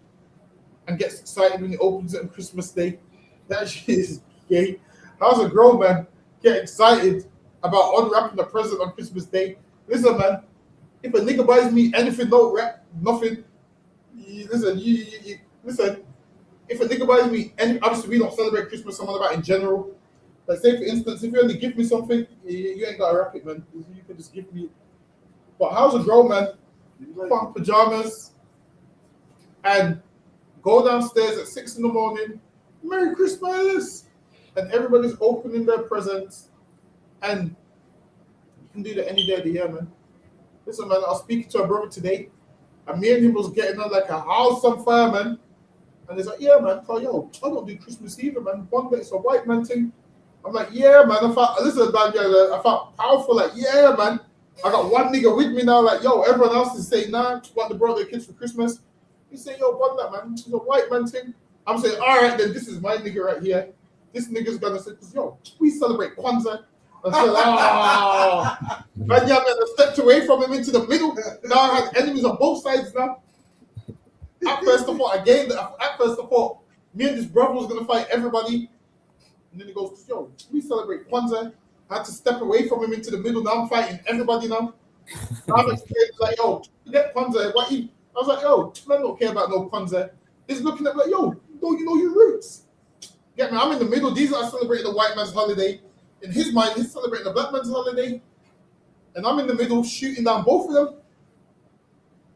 and gets excited when he opens it on Christmas Day. That shit is gay. How's a grown man get excited about unwrapping a present on Christmas Day? Listen, man, if a nigga buys me anything, don't wrap nothing. Listen. If a nigga buys me obviously we don't celebrate Christmas. I'm on about in general. Like say for instance, if you only give me something, you ain't gotta wrap it, man. You can just give me. But how's a grown man put on pajamas and go downstairs at 6 a.m, Merry Christmas, and everybody's opening their presents, and you can do that any day of the year, man. Listen, man, I was speaking to a brother today, and me and him was getting on like a house on fire, man. And he's like, yeah, man, yo, I don't do Christmas either, man. One day it's a white man thing. I'm like, yeah, man. I felt powerful. Like, yeah, man. I got one nigga with me now. Like, yo, everyone else is saying, nah, want to brought their kids for Christmas. He say, yo, bun that, man. It's a white man thing. I'm saying, all right, then this is my nigga right here. This nigga's gonna say, because yo, we celebrate Kwanzaa. And so, man, yeah, man, I stepped away from him into the middle. Now I had enemies on both sides now. At first I thought me and this brother was gonna fight everybody. And then he goes, yo, we celebrate Kwanzaa. I had to step away from him into the middle. Now I'm fighting everybody now. I'm like, yo, forget Kwanzaa. I was like, yo, man, don't care about no Kwanzaa. He's looking at me like, yo, don't you know your roots? Get me, I'm in the middle. These are celebrating the white man's holiday. In his mind, he's celebrating the black man's holiday. And I'm in the middle shooting down both of them.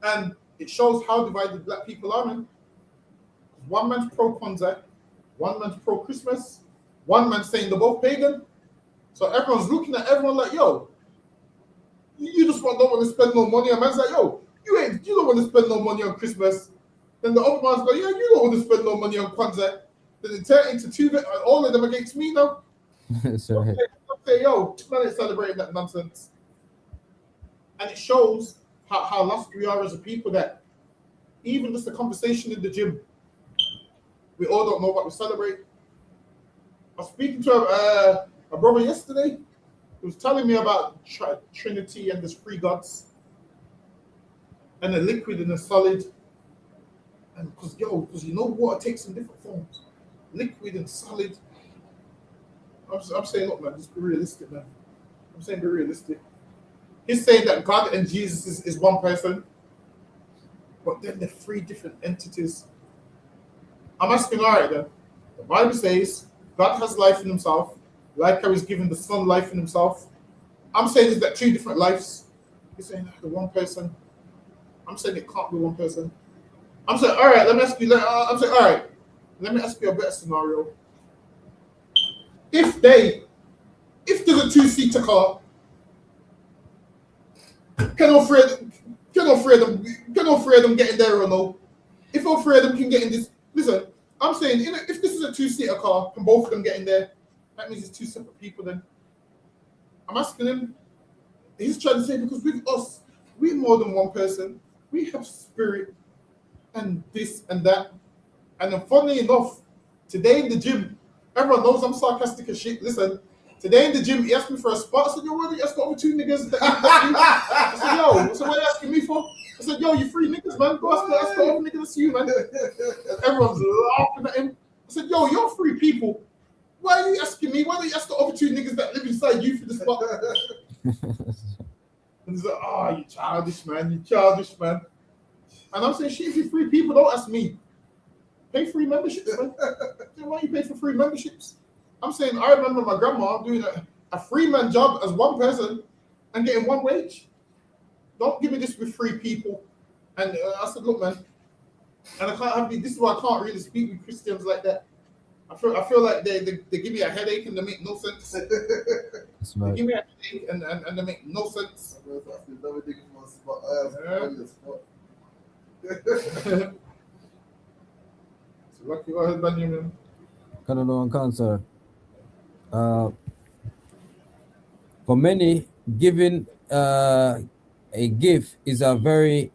And it shows how divided black people are, man. One man's pro Kwanzaa, one man's pro Christmas, one man's saying they're both pagan. So everyone's looking at everyone like, yo, you just don't want to spend no money. And man's like, yo, you don't want to spend no money on Christmas. Then the other man's like, yeah, you don't want to spend no money on Kwanzaa. Then it turns into two, all of them against me now. So, say, yo, man, ain't celebrating that nonsense. And it shows how lost we are as a people that even just a conversation in the gym, we all don't know what we celebrate. I was speaking to a brother yesterday who was telling me about Trinity and there's three gods and a liquid and a solid. And because you know water takes in different forms, liquid and solid. I'm saying, look, man, just be realistic, man. I'm saying be realistic. He's saying that God and Jesus is one person, but then they're three different entities. I'm asking, all right then. The Bible says God has life in himself, like how he's given the Son life in himself. I'm saying is that two different lives. He's saying the one person. I'm saying it can't be one person. I'm saying, all right, let me ask you. I'm saying, all right, let me ask you a better scenario. If there's a two-seater car, can all three of them get in there or no? If all three of them can get in this, listen, I'm saying if this is a two-seater car, can both of them get in there? That means it's two separate people then. I'm asking him, he's trying to say because with us, we're more than one person. We have spirit and this and that. And then funnily enough, today in the gym, everyone knows I'm sarcastic as shit. Listen, today in the gym, he asked me for a spot. I said, yo, why don't you ask over two niggas? I said, yo, so what are you asking me for? I said, yo, you three niggas, man. Go ask the other niggas, that's you, man. And everyone's laughing at him. I said, yo, you're three people. Why are you asking me? Why don't you ask the other two niggas that live inside you for the spot? And he's like, oh, you childish, man. You childish, man. And I'm saying, shit, if you're three people, don't ask me. Pay free memberships, man. Why you pay for free memberships? I'm saying, I remember my grandma doing a free-man job as one person and getting one wage. Don't give me this with three people. And I said, look, man, and I can't have this is why I can't really speak with Christians like that. I feel like they give me a headache and they make no sense. That's right. They give me a headache and they make no sense. So lucky, go ahead, Benjamin. Canada and cancer. For many, giving a gift is a very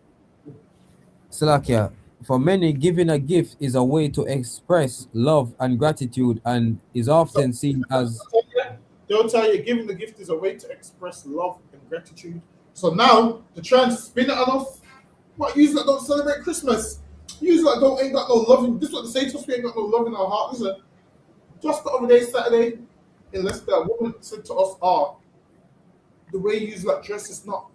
Salakia. For many, giving a gift is a way to express love and gratitude and is often seen as. They'll tell you giving the gift is a way to express love and gratitude. So now, to try and spin it on us, what, you that don't celebrate Christmas? You that ain't got no love. This is what they say to us, we ain't got no love in our heart. Listen, just the other day, Saturday, in Leicester, a woman said to us, the way you like dress is not,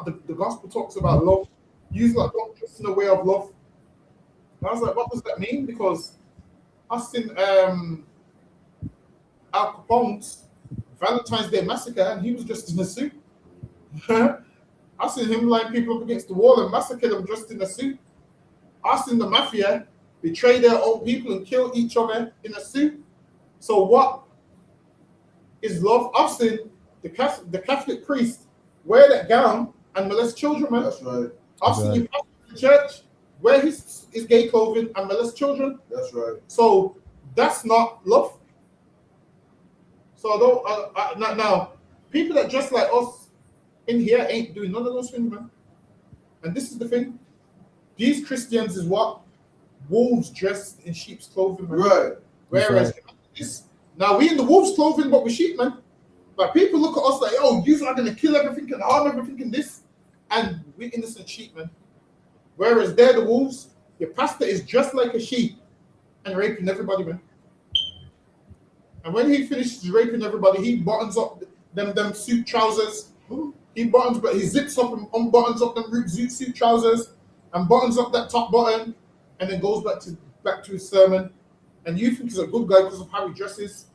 the gospel talks about love. You like don't dress in a way of love. And I was like, what does that mean? Because I seen Al Capone's Valentine's Day Massacre and he was dressed in a suit. I seen him line people up against the wall and massacre them dressed in a suit. I seen the mafia betray their own people and kill each other in a suit. So what is love? I've seen the Catholic priest wear that gown and molest children, man. That's right. I've seen you pastor in the church wear his gay clothing and molest children. That's right. So that's not love. So now people that dress like us in here ain't doing none of those things, man. And this is the thing. These Christians is what? Wolves dressed in sheep's clothing, man. Right. Whereas now we in the wolves' clothing, but we're sheep, man. Like people look at us like, oh, you are gonna kill everything and harm everything in this, and we're innocent sheep, man. Whereas they're the wolves. Your pastor is dressed like a sheep and raping everybody, man. And when he finishes raping everybody, he buttons up them suit trousers. He zips up and unbuttons up them suit trousers and buttons up that top button, and then goes back to his sermon. And you think he's a good guy because of how he dresses.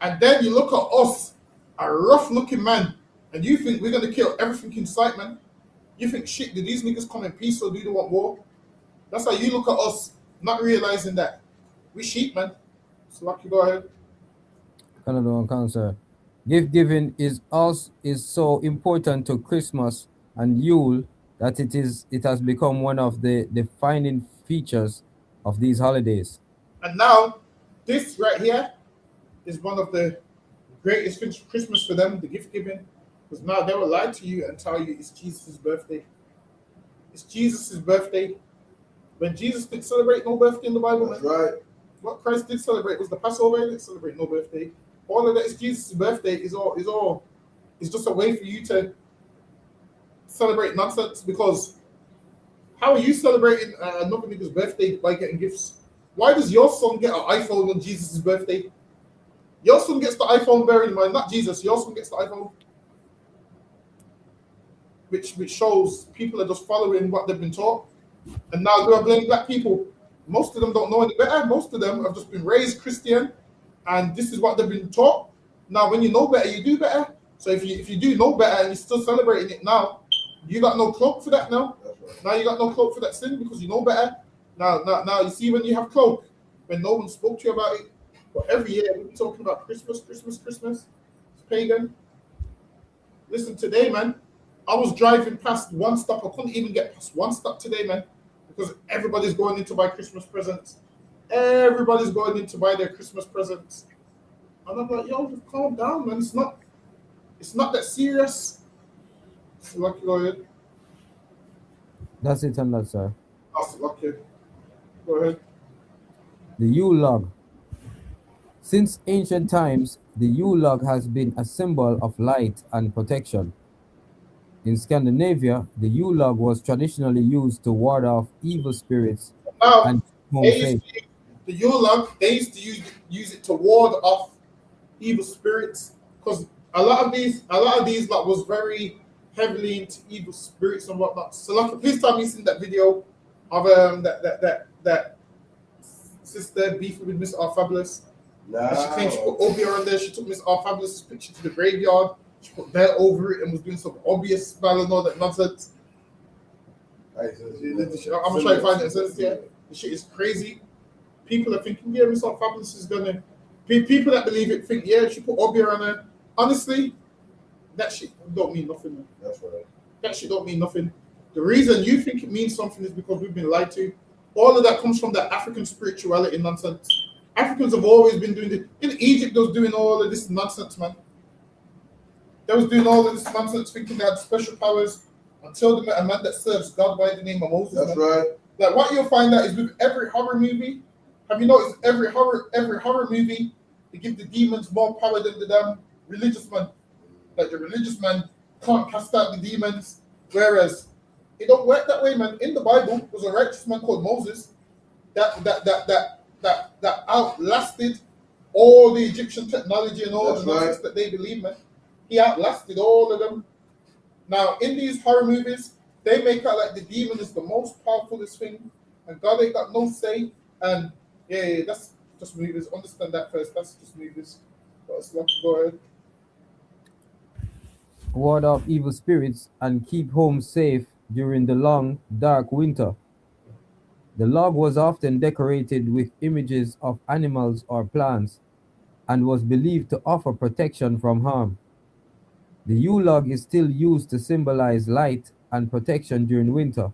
And then you look at us, a rough-looking man, and you think we're gonna kill everything in sight, man. You think, shit, did these niggas come in peace or do they want war? That's how you look at us, not realizing that we sheep, man. So lucky, go ahead. Canada and cancer. Gift giving is so important to Christmas and Yule that it has become one of the defining features of these holidays. And now, this right here is one of the greatest things for Christmas for them, the gift giving. Because now they will lie to you and tell you it's Jesus' birthday. It's Jesus' birthday. When Jesus didn't celebrate no birthday in the Bible, That's right. What Christ did celebrate was the Passover. He didn't celebrate no birthday. All of that is Jesus' birthday. Is just a way for you to celebrate nonsense. Because how are you celebrating another nigga's birthday by getting gifts? Why does your son get an iPhone on Jesus' birthday? Your son gets the iPhone, bear in mind, not Jesus. Your son gets the iPhone. which shows people are just following what they've been taught. And now do I blame black people? Most of them don't know any better. Most of them have just been raised Christian, and this is what they've been taught. Now, when you know better, you do better. So if you do know better and you're still celebrating it now, you got no cloak for that now. Now you got no cloak for that sin because you know better. Now you see when you have cloak, when no one spoke to you about it. But every year we're talking about Christmas. It's pagan. Listen, today, man, I was driving past one stop. I couldn't even get past one stop today, man, because everybody's going in to buy Christmas presents. Everybody's going in to buy their Christmas presents. And I'm like, yo, just calm down, man. It's not that serious. It's lucky, go ahead. That's it on that, sir. That's lucky. Go ahead. The Yule log. Since ancient times, the Yule log has been a symbol of light and protection. In Scandinavia, the Yule log was traditionally used to ward off evil spirits Now, and home they safe. used to, the Yule log, they used to use it to ward off evil spirits, because a lot of these like was very heavily into evil spirits and whatnot. So like, please tell me you've seen that video of that sister beefing with Miss R Fabulous. And she claimed she put Obia on there. She took Miss R Fabulous's picture to the graveyard. She put that over it and was doing some obvious spell and all that nonsense. I'm gonna try to find it. The shit is crazy. People are thinking, yeah, Miss R Fabulous is gonna. People that believe it think, yeah, she put Obia on her. Honestly, that shit don't mean nothing. Man. That's right. That shit don't mean nothing. The reason you think it means something is because we've been lied to. All of that comes from that African spirituality nonsense. Africans have always been doing this. In Egypt, they was doing all of this nonsense, man. They was doing all of this nonsense, thinking they had special powers until they met a man that serves God by the name of Moses. That's man. right. Like what you'll find out is with every horror movie. Have you noticed every horror movie, they give the demons more power than the damn religious man. Like the religious man can't cast out the demons, whereas it don't work that way, man. In the Bible, there's a righteous man called Moses that outlasted all the Egyptian technology and all the nonsense that they believe, man. He outlasted all of them. Now, in these horror movies, they make out like the demon is the most powerfulest thing, and God ain't got no say. And yeah, that's just movies. Understand that first. That's just movies. But it's like, go ahead. Ward off evil spirits and keep home safe during the long, dark winter. The log was often decorated with images of animals or plants and was believed to offer protection from harm. The Yule log is still used to symbolize light and protection during winter.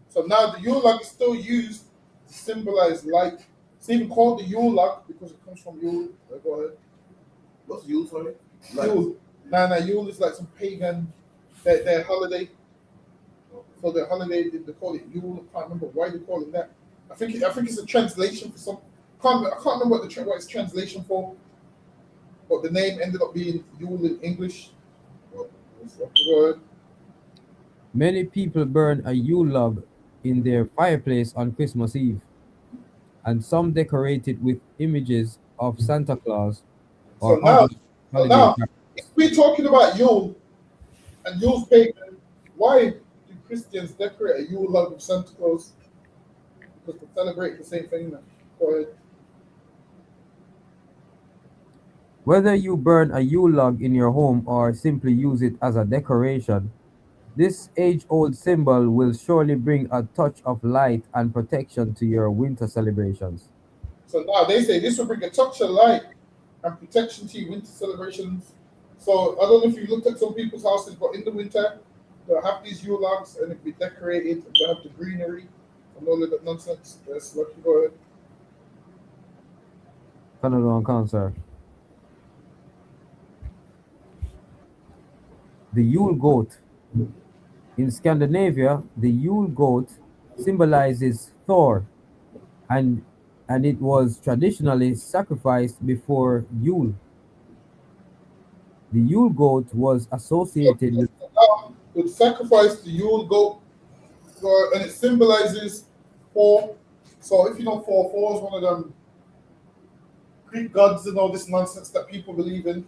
So now the Yule log is still used to symbolize light. It's even called the Yule log because it comes from Yule. Go ahead. What's Yule, sorry? Yule. Nah, Yule is like some pagan, their holiday. So the holiday, they call it Yule. I can't remember why they call it that. I think it's a translation for some. I can't remember what it's translation for. But the name ended up being Yule in English. Go ahead. Many people burn a Yule log in their fireplace on Christmas Eve, and some decorate it with images of Santa Claus So or now, other holiday if we're talking about Yule and Yule's pagan, why do Christians decorate a Yule log with Santa Claus? Because they celebrate the same thing now. Go ahead. Whether you burn a Yule log in your home or simply use it as a decoration, this age-old symbol will surely bring a touch of light and protection to your winter celebrations. So now they say this will bring a touch of light and protection to your winter celebrations. So I don't know if you looked at some people's houses, but in the winter, they'll have these Yule logs and it'll be decorated and they'll have the greenery and all of that nonsense. That's lucky. Go ahead. Canada on concert. The Yule goat. In Scandinavia, the Yule goat symbolizes Thor, and it was traditionally sacrificed before Yule. The Yule goat was associated with Would sacrifice the Yule goat, and it symbolizes Thor. So if you know Thor is one of them Greek gods and all this nonsense that people believe in.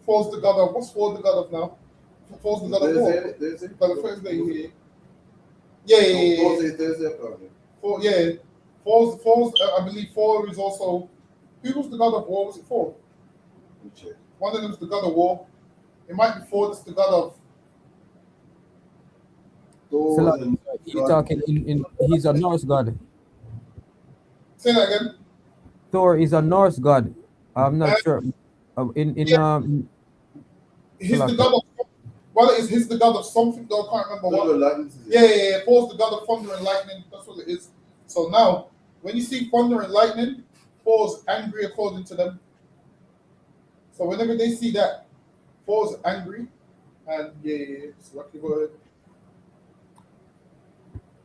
Thor's the god of what's Thor the god of now? Four's the God of war. Thursday. Like the Thursday here. Yeah. Thursday, apparently. Four, yeah. Four's. I believe four is also. Who was the God of war? Was it four? Let me check. One of them's the God of war. It might be four. That's the God of. So like, you're talking in he's a Norse god. Say that again. Thor is a Norse god. I'm not sure. Yeah. He's the God of. Well, he's the God of something though. I can't remember what. Yeah. Four's the God of thunder and lightning. That's what it is. So now, when you see thunder and lightning, Four's angry according to them. So whenever they see that, Four's angry, and it's lucky word.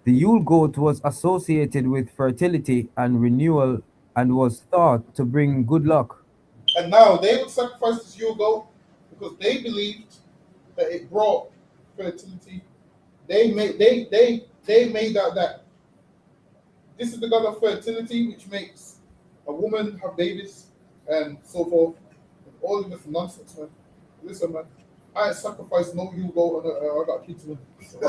The Yule goat was associated with fertility and renewal and was thought to bring good luck. And now they would sacrifice this Yule goat because they believed that it brought fertility. They made out that this is the God of fertility, which makes a woman have babies and so forth. All of this nonsense, man. Listen, man. I ain't sacrificed no Yule goat and I got kids, man. So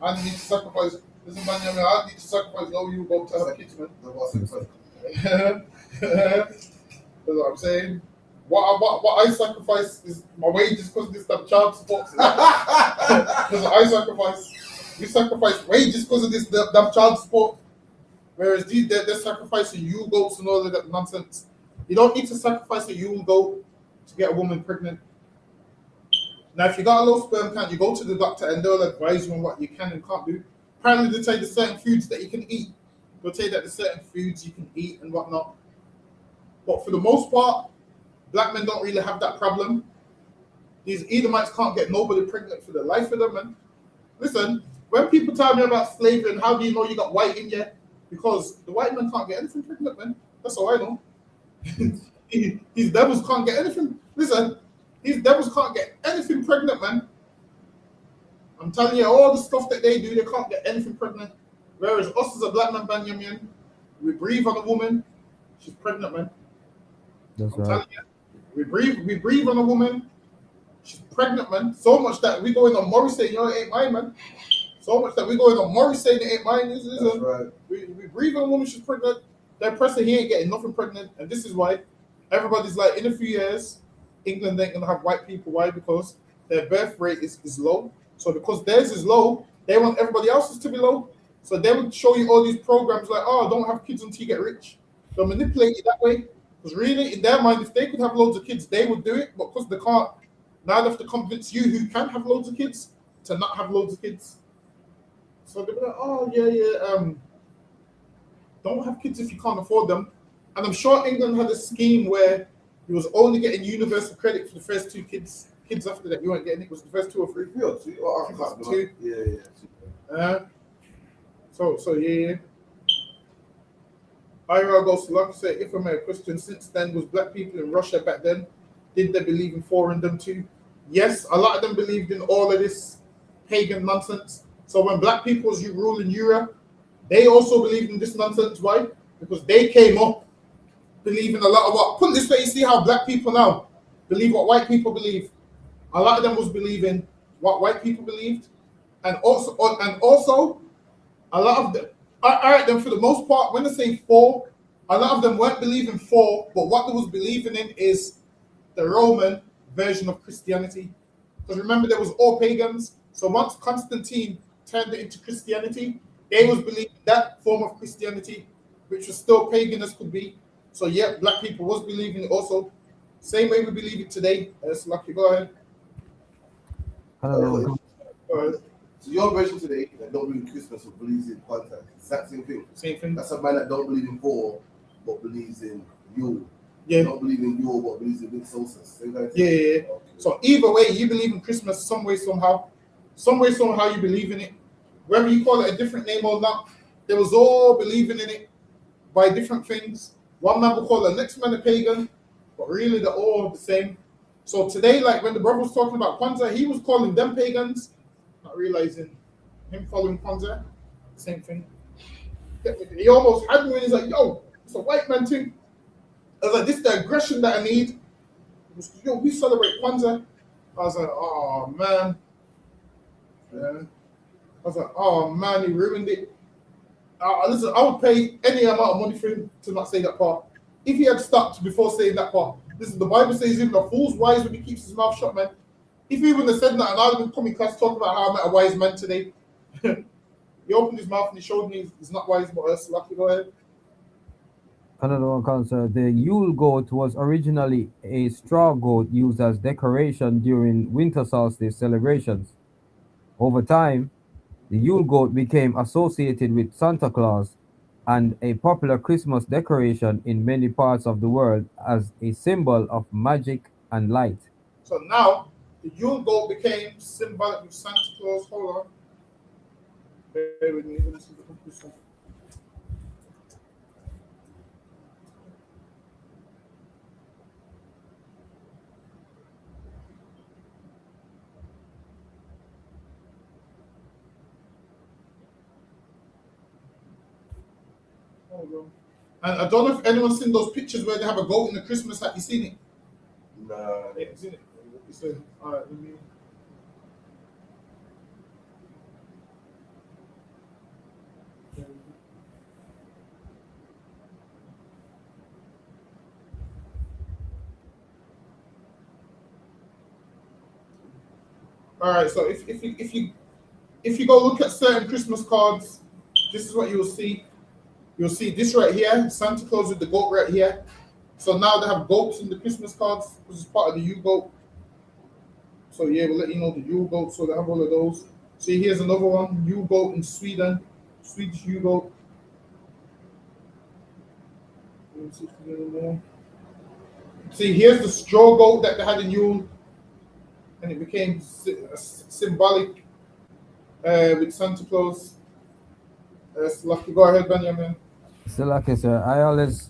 I need to sacrifice. Listen, man, I need to sacrifice no Yule goat to have kids, man. That's what I'm saying. What I sacrifice is my wages because this stuff child support. Because we sacrifice wages because of this damn child support. Whereas they're sacrificing Yule goats and all of that nonsense. You don't need to sacrifice a Yule goat to get a woman pregnant. Now, if you got a low sperm count, you go to the doctor and they'll advise you on what you can and can't do. Apparently, they tell you certain foods that you can eat. They'll tell you that there's certain foods you can eat and whatnot. But for the most part, black men don't really have that problem. These Edomites can't get nobody pregnant for the life of them. And listen, when people tell me about slavery and how do you know you got white in you? Because the white man can't get anything pregnant, man. That's all I know. These devils can't get anything. Listen, these devils can't get anything pregnant, man. I'm telling you, all the stuff that they do, they can't get anything pregnant. Whereas us as a black man, Benjamin, we breathe on a woman, she's pregnant, man. That's I'm right. telling you, we breathe on a woman, she's pregnant, man. So much that we go in on Morrissey, you know, it ain't mine, man. So much that we go in on Morrissey, it ain't mine. Listen, right. we breathe on a woman, she's pregnant. That person, he ain't getting nothing pregnant. And this is why everybody's like, in a few years, England ain't going to have white people. Why? Because their birth rate is low. So because theirs is low, they want everybody else's to be low. So they would show you all these programs like, oh, don't have kids until you get rich. They'll manipulate you that way. Because really, in their mind, if they could have loads of kids, they would do it. But because they can't, now they have to convince you who can have loads of kids to not have loads of kids. So they'll be like, oh, yeah, don't have kids if you can't afford them. And I'm sure England had a scheme where you was only getting universal credit for the first two kids. Kids after that, you weren't getting it. Was the first two or three? Yeah, two. Oh, I can't Two. Yeah. So yeah. IRL goes to like I said, if I may a question, since then, was black people in Russia back then, did they believe in four and them too? Yes, a lot of them believed in all of this pagan nonsense. So when black people was ruling Europe, they also believed in this nonsense. Why? Because they came up believing a lot of what. Put it this way, you see how black people now believe what white people believe. A lot of them was believing what white people believed, and also a lot of them. All right, then for the most part, when they say four, a lot of them weren't believing four, but what they was believing in is the Roman version of Christianity. Because remember, there was all pagans. So once Constantine turned it into Christianity, they was believing that form of Christianity, which was still pagan as could be. So yeah, black people was believing it also. Same way we believe it today. It's lucky. Go ahead. Go ahead. So your version today that don't believe in Christmas or believes in Kwanzaa, exact same thing. Same thing. That's a man that don't believe in four but believes in Yule. Yeah. Don't believe in Yule but believes in big solstice. Same kind of Yeah. thing. Okay. So either way, you believe in Christmas some way, somehow. Some way, somehow you believe in it. Whether you call it a different name or not, they was all believing in it by different things. One man will call the next man a pagan, but really they're all the same. So today, like when the brother was talking about Kwanzaa, he was calling them pagans, not realizing him following Kwanzaa, same thing. He almost had me when he's like, yo, it's a white man thing. I was like, this is the aggression that I need. Yo, we celebrate Kwanzaa. I was like, oh man. Yeah. I was like, oh man, he ruined it. Listen, I would pay any amount of money for him to not say that part. If he had stopped before saying that part, listen, the Bible says even a fool's wise when he keeps his mouth shut, man. If he wouldn't have said that, and I'd have been coming class talking about how I met a wise man today. He opened his mouth and he showed me he's not wise, but us lucky. Go ahead. Another one, concern. The Yule goat was originally a straw goat used as decoration during winter solstice celebrations. Over time, the Yule goat became associated with Santa Claus and a popular Christmas decoration in many parts of the world as a symbol of magic and light. So now the Yule goat became symbolic with Santa Claus. Hold on. Bear with me. Let me see the conclusion. Hold on. And I don't know if anyone's seen those pictures where they have a goat in the Christmas hat. You seen it? Nah. Yeah, seen it. It's a, all right, let me. All right, so if you go look at certain Christmas cards, this is what you'll see. You'll see this right here, Santa Claus with the goat right here. So now they have goats in the Christmas cards, which is part of the U goat. So yeah, we'll let you know the U goat. So they have all of those. See, here's another one, U goat in Sweden, Swedish U goat. Let me see if we get any more. See, here's the straw goat that they had in Yule, and it became symbolic with Santa Claus. Lucky, go ahead, Benjamin. So, like I said, I always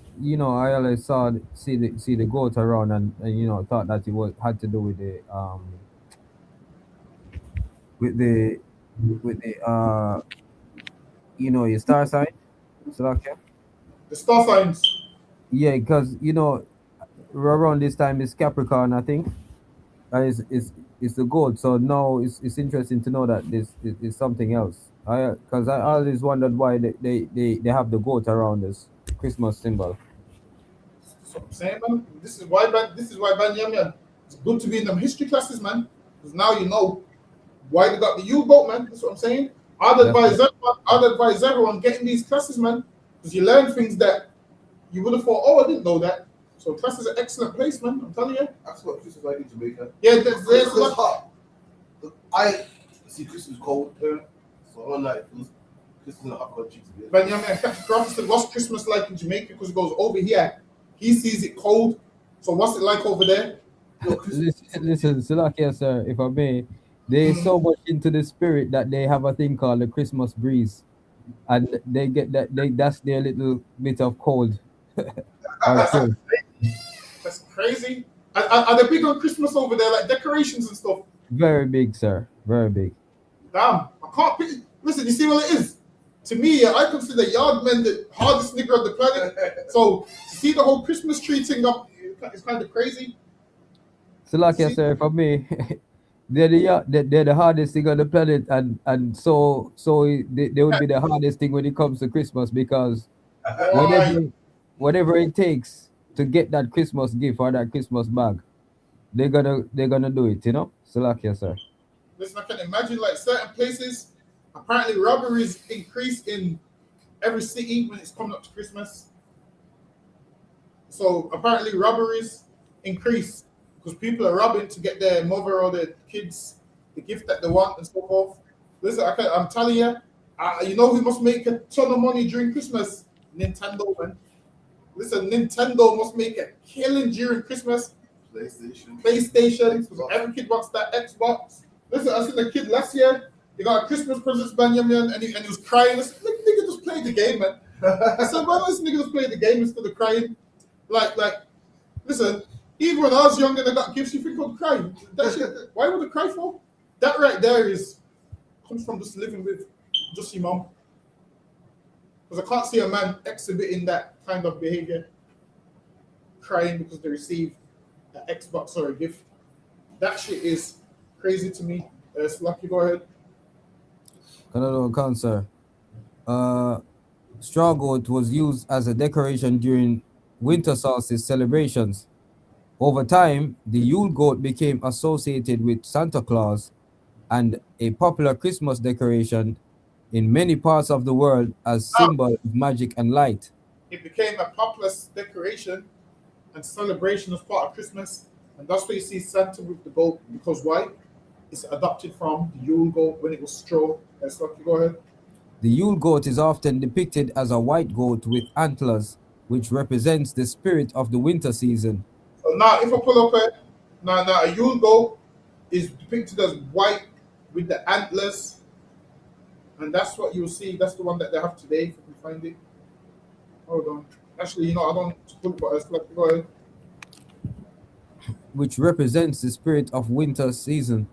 see the goat around, and thought that it was had to do with with the with the your star sign. So, like, The star signs. yeah, because around this time is Capricorn, I think. It's the goat. So now it's interesting to know that this is something else. I always wondered why they have the goat around this Christmas symbol. That's what I'm saying, man. This is why Benjamin. It's good to be in them history classes, man. Because now you know why they got the U boat, man. That's what I'm saying. I'd advise everyone getting these classes, man. Because you learn things that you would have thought, oh, I didn't know that. So class is an excellent place, man. I'm telling you. That's what Christmas like in Jamaica. Yeah, there's Christmas hot. I see Christmas cold here, so all night it feels Christmas in a hot country to be. Benjamin Captain Crawford said, what's Christmas like in Jamaica? Because he goes over here, he sees it cold. So what's it like over there? Listen, Salakia, sir, if I may, they're so much into the spirit that they have a thing called the Christmas breeze, and they get that's their little bit of cold. Or chill. That's crazy. Are they big on Christmas over there, like decorations and stuff? Very big, sir. Very big. Damn, I can't picture. Listen, you see what it is? To me, I consider Yardmen the hardest nigger on the planet. So to see the whole Christmas tree thing up, it's kind of crazy. So, like I said, for me, they're the hardest thing on the planet, and they would be the hardest thing when it comes to Christmas because whatever it takes to get that Christmas gift or that Christmas bag, they're gonna do it, So, like I said. Listen, I can imagine like certain places. Apparently, robberies increase in every city when it's coming up to Christmas. So apparently, robberies increase because people are robbing to get their mother or their kids the gift that they want and so forth. Listen, I'm telling you, you know who must make a ton of money during Christmas? Nintendo, man. Listen, Nintendo must make a killing during Christmas. PlayStation. Because every kid wants that Xbox. Listen, I seen a kid last year. He got a Christmas present, Benjamin, and he was crying. I said, nigga, just play the game, man. I said, why don't this nigga just play the game instead of crying? Like, listen, even when I was young and I got gifts, you think I'd cry. That shit, why would I cry for? That right there comes from just living with just your mom. Because I can't see a man exhibiting that kind of behavior, crying because they received an Xbox or a gift. That shit is crazy to me. Lucky, go ahead. Another account, sir. Straw goat was used as a decoration during winter solstice celebrations. Over time, the Yule goat became associated with Santa Claus and a popular Christmas decoration in many parts of the world as Now, symbol of magic and light. it became a popular decoration and celebration as part of Christmas, and that's why you see Santa with the goat. Because why? It's adopted from the Yule goat when it was straw. Lucky, go ahead. The Yule goat is often depicted as a white goat with antlers, which represents the spirit of the winter season. So now, if I pull up a Yule goat is depicted as white with the antlers, and that's what you'll see. That's the one that they have today. If you can find it. Hold on. Actually, I don't pull it, but Lucky, go ahead. Which represents the spirit of winter season.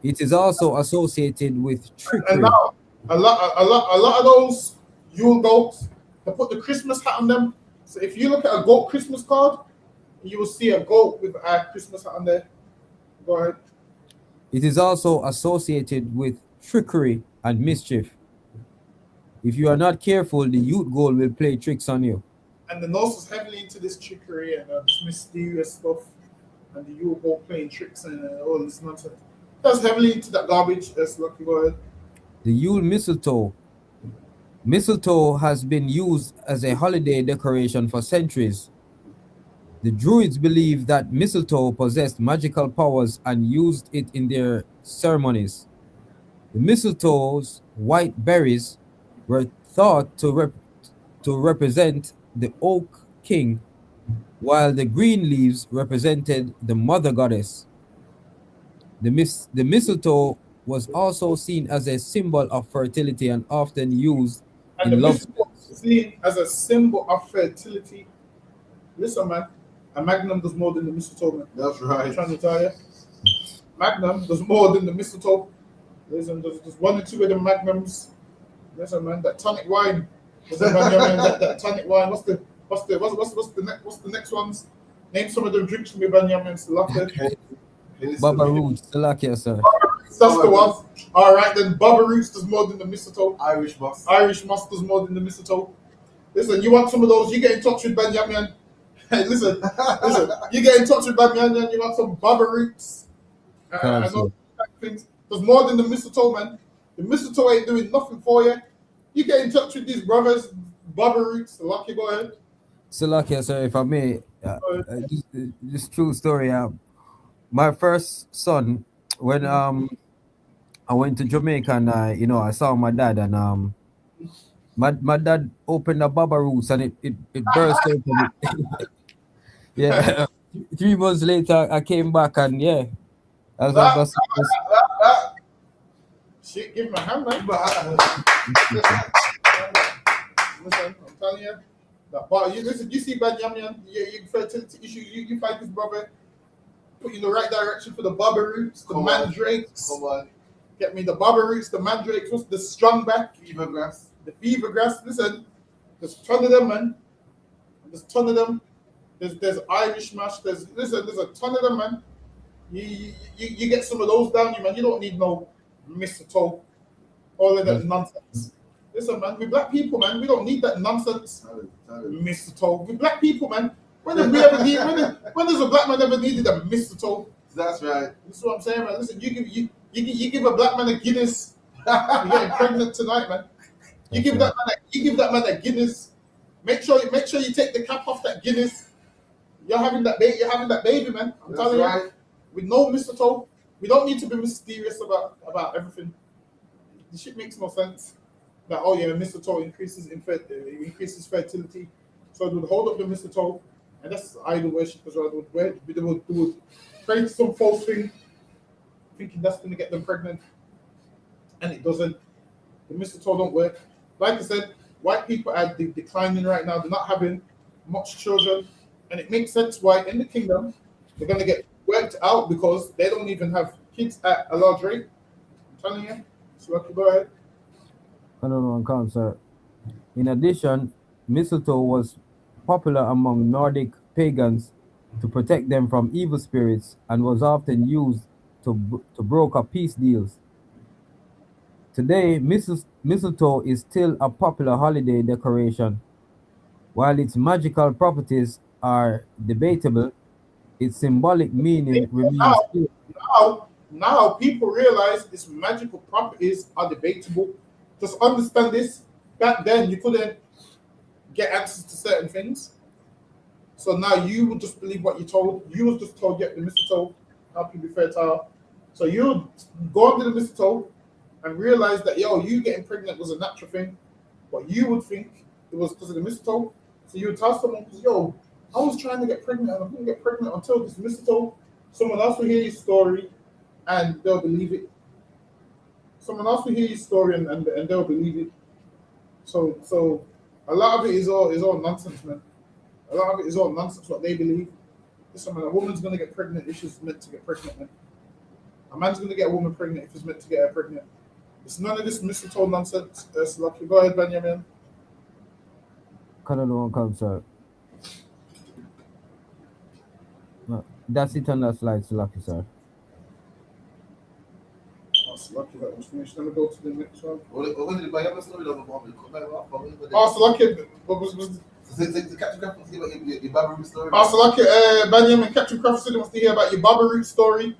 It is also associated with And trickery. now, a lot of those Yule goats, they put the Christmas hat on them. So if you look at a goat Christmas card, you will see a goat with a Christmas hat on there. Go ahead. It is also associated with trickery and mischief. If you are not careful, the youth goal will play tricks on you. And the Norse is heavily into this trickery and this mysterious stuff, and the Yule goat playing tricks and all this nonsense. That's heavily into that garbage. That's Lucky, go ahead. The Yule mistletoe. Mistletoe has been used as a holiday decoration for centuries. The Druids believed that mistletoe possessed magical powers and used it in their ceremonies. The mistletoe's white berries were thought to represent the oak king, while the green leaves represented the mother goddess. The mistletoe was also seen as a symbol of fertility and often used And the in love mistletoe spells. is seen as a symbol of fertility. Listen, man, a magnum does more than the mistletoe, man. That's I'm right. trying to tell you. Magnum does more than the mistletoe. Listen, there's one or two of the magnums. Listen, man, that tonic wine. Listen, man, yeah, man, that tonic wine. What's the next ones? Name some of them drinks for me, Benjamin. Baba Roots, Salakia, sir. That's the one. All right, then Baba Roots does more than the mistletoe. Irish boss. Irish moss does more than the mistletoe. Listen, you want some of those? You get in touch with Benjamin. Hey, listen. You get in touch with Benjamin. You want some Baba Roots? And all that things. There's more than the mistletoe, man. The mistletoe ain't doing nothing for you. You get in touch with these brothers, Baba Roots. Lucky, go ahead. Salakia, sir, if I may, this true story. My first son, when I went to Jamaica and I saw my dad and my dad opened the Baba Roots and it burst open. Yeah. 3 months later I came back and yeah. Shit, give him a hand, man. Listen, I'm telling you. But you see Benjamin, you fertility issue, you find this brother, put you in the right direction for the Baba Roots, the mandrakes. Come on. Get me the Baba Roots, the mandrakes, what's the strong back? Fever grass. The fever grass. Listen, there's a ton of them, man. There's a ton of them. There's Irish mash. There's a ton of them, man. You get some of those down you, man. You don't need no mistletoe. All of that nonsense. Listen, man, we black people, man, we don't need that nonsense. Mistletoe. We black people, man. When have we ever need when does a black man ever needed a mistletoe? That's right. This is what I'm saying, man. Listen, you give a black man a Guinness, you're getting pregnant tonight, man. You give that man a Guinness. Make sure you take the cap off that Guinness. You're having that baby, man. I'm telling you. With no mistletoe. We don't need to be mysterious about everything. This shit makes no sense. That mistletoe increases fertility. So they would hold up the mistletoe, and that's idol worship as well. They would pray to some false thing, thinking that's going to get them pregnant, and it doesn't. The mistletoe don't work. Like I said, white people are declining right now. They're not having much children, and it makes sense why in the kingdom they're going to get worked out because they don't even have kids at a large rate. I'm telling you. So go ahead. I don't know, come, sir. In addition, mistletoe was popular among Nordic pagans to protect them from evil spirits and was often used to broker peace deals. Today, mistletoe is still a popular holiday decoration. While its magical properties are debatable, its symbolic meaning remains Now, clear. now people realize its magical properties are debatable. Just understand this. Back then, you couldn't get access to certain things. So now you would just believe what you told. You was just told, get the mistletoe, help you be fertile. So you would go under the mistletoe and realize that, yo, you getting pregnant was a natural thing. But you would think it was because of the mistletoe. So you would tell someone, yo, I was trying to get pregnant and I couldn't get pregnant until this mistletoe. Someone else will hear your story and they'll believe it. Someone else will hear your story and they'll believe it. So a lot of it is all nonsense, man. A lot of it is all nonsense what they believe. Listen, man, a woman's gonna get pregnant if she's meant to get pregnant, man. A man's gonna get a woman pregnant if he's meant to get her pregnant. It's none of this mistletoe nonsense. Lucky. Go ahead, Benjamin. Canada won't come, sir. No, that's it on that slide, Lucky, sir. Oh, Lucky, that was finished. Let me go to the next one. When did I have a story of Bobby? Come back up. Oh, Lucky, what was The Captain Crab wants to hear about your Barbary story. oh, Lucky, Benjamin, Captain Crawford wants to hear about your Baba Root story.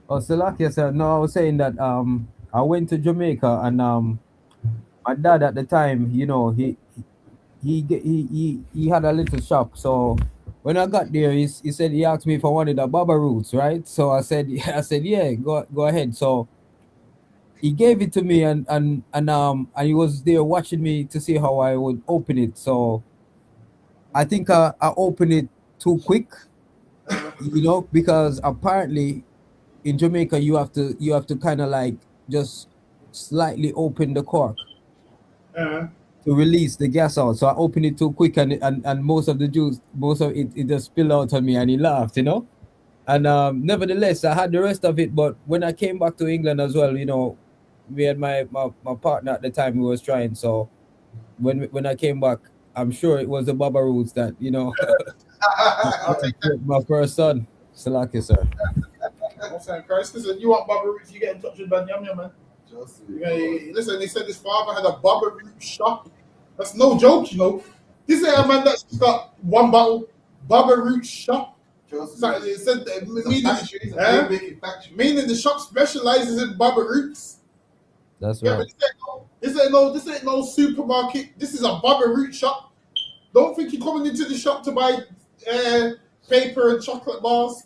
Oh, so Lucky, sir. No, I was saying that I went to Jamaica and my dad at the time, he had a little shop. So when I got there, he said he asked me if I wanted a Baba Roots, right? So I said I said yeah, go ahead. So he gave it to me and he was there watching me to see how I would open it. So I think I opened it too quick, because apparently in Jamaica you have to kind of like just slightly open the cork Uh, to release the gas out. So I opened it too quick and most of the juice, most of it just spilled out on me and he laughed. And nevertheless, I had the rest of it. But when I came back to England as well, me and my partner at the time we was trying. So when I came back, I'm sure it was the Baba Roots that I'll take that. my first son. Salaki, sir. I'm saying, Christ, listen, you want Baba Roots, you get in touch with Benjamin, man. Listen, they said his father had a Baba Root shop. That's no joke, This ain't a man that's got one bottle. Baba Root shop. So they said that, meaning the shop specializes in Baba Roots. That's Yeah, right. but this ain't no supermarket. This is a Baba Root shop. Don't think you're coming into the shop to buy paper and chocolate bars.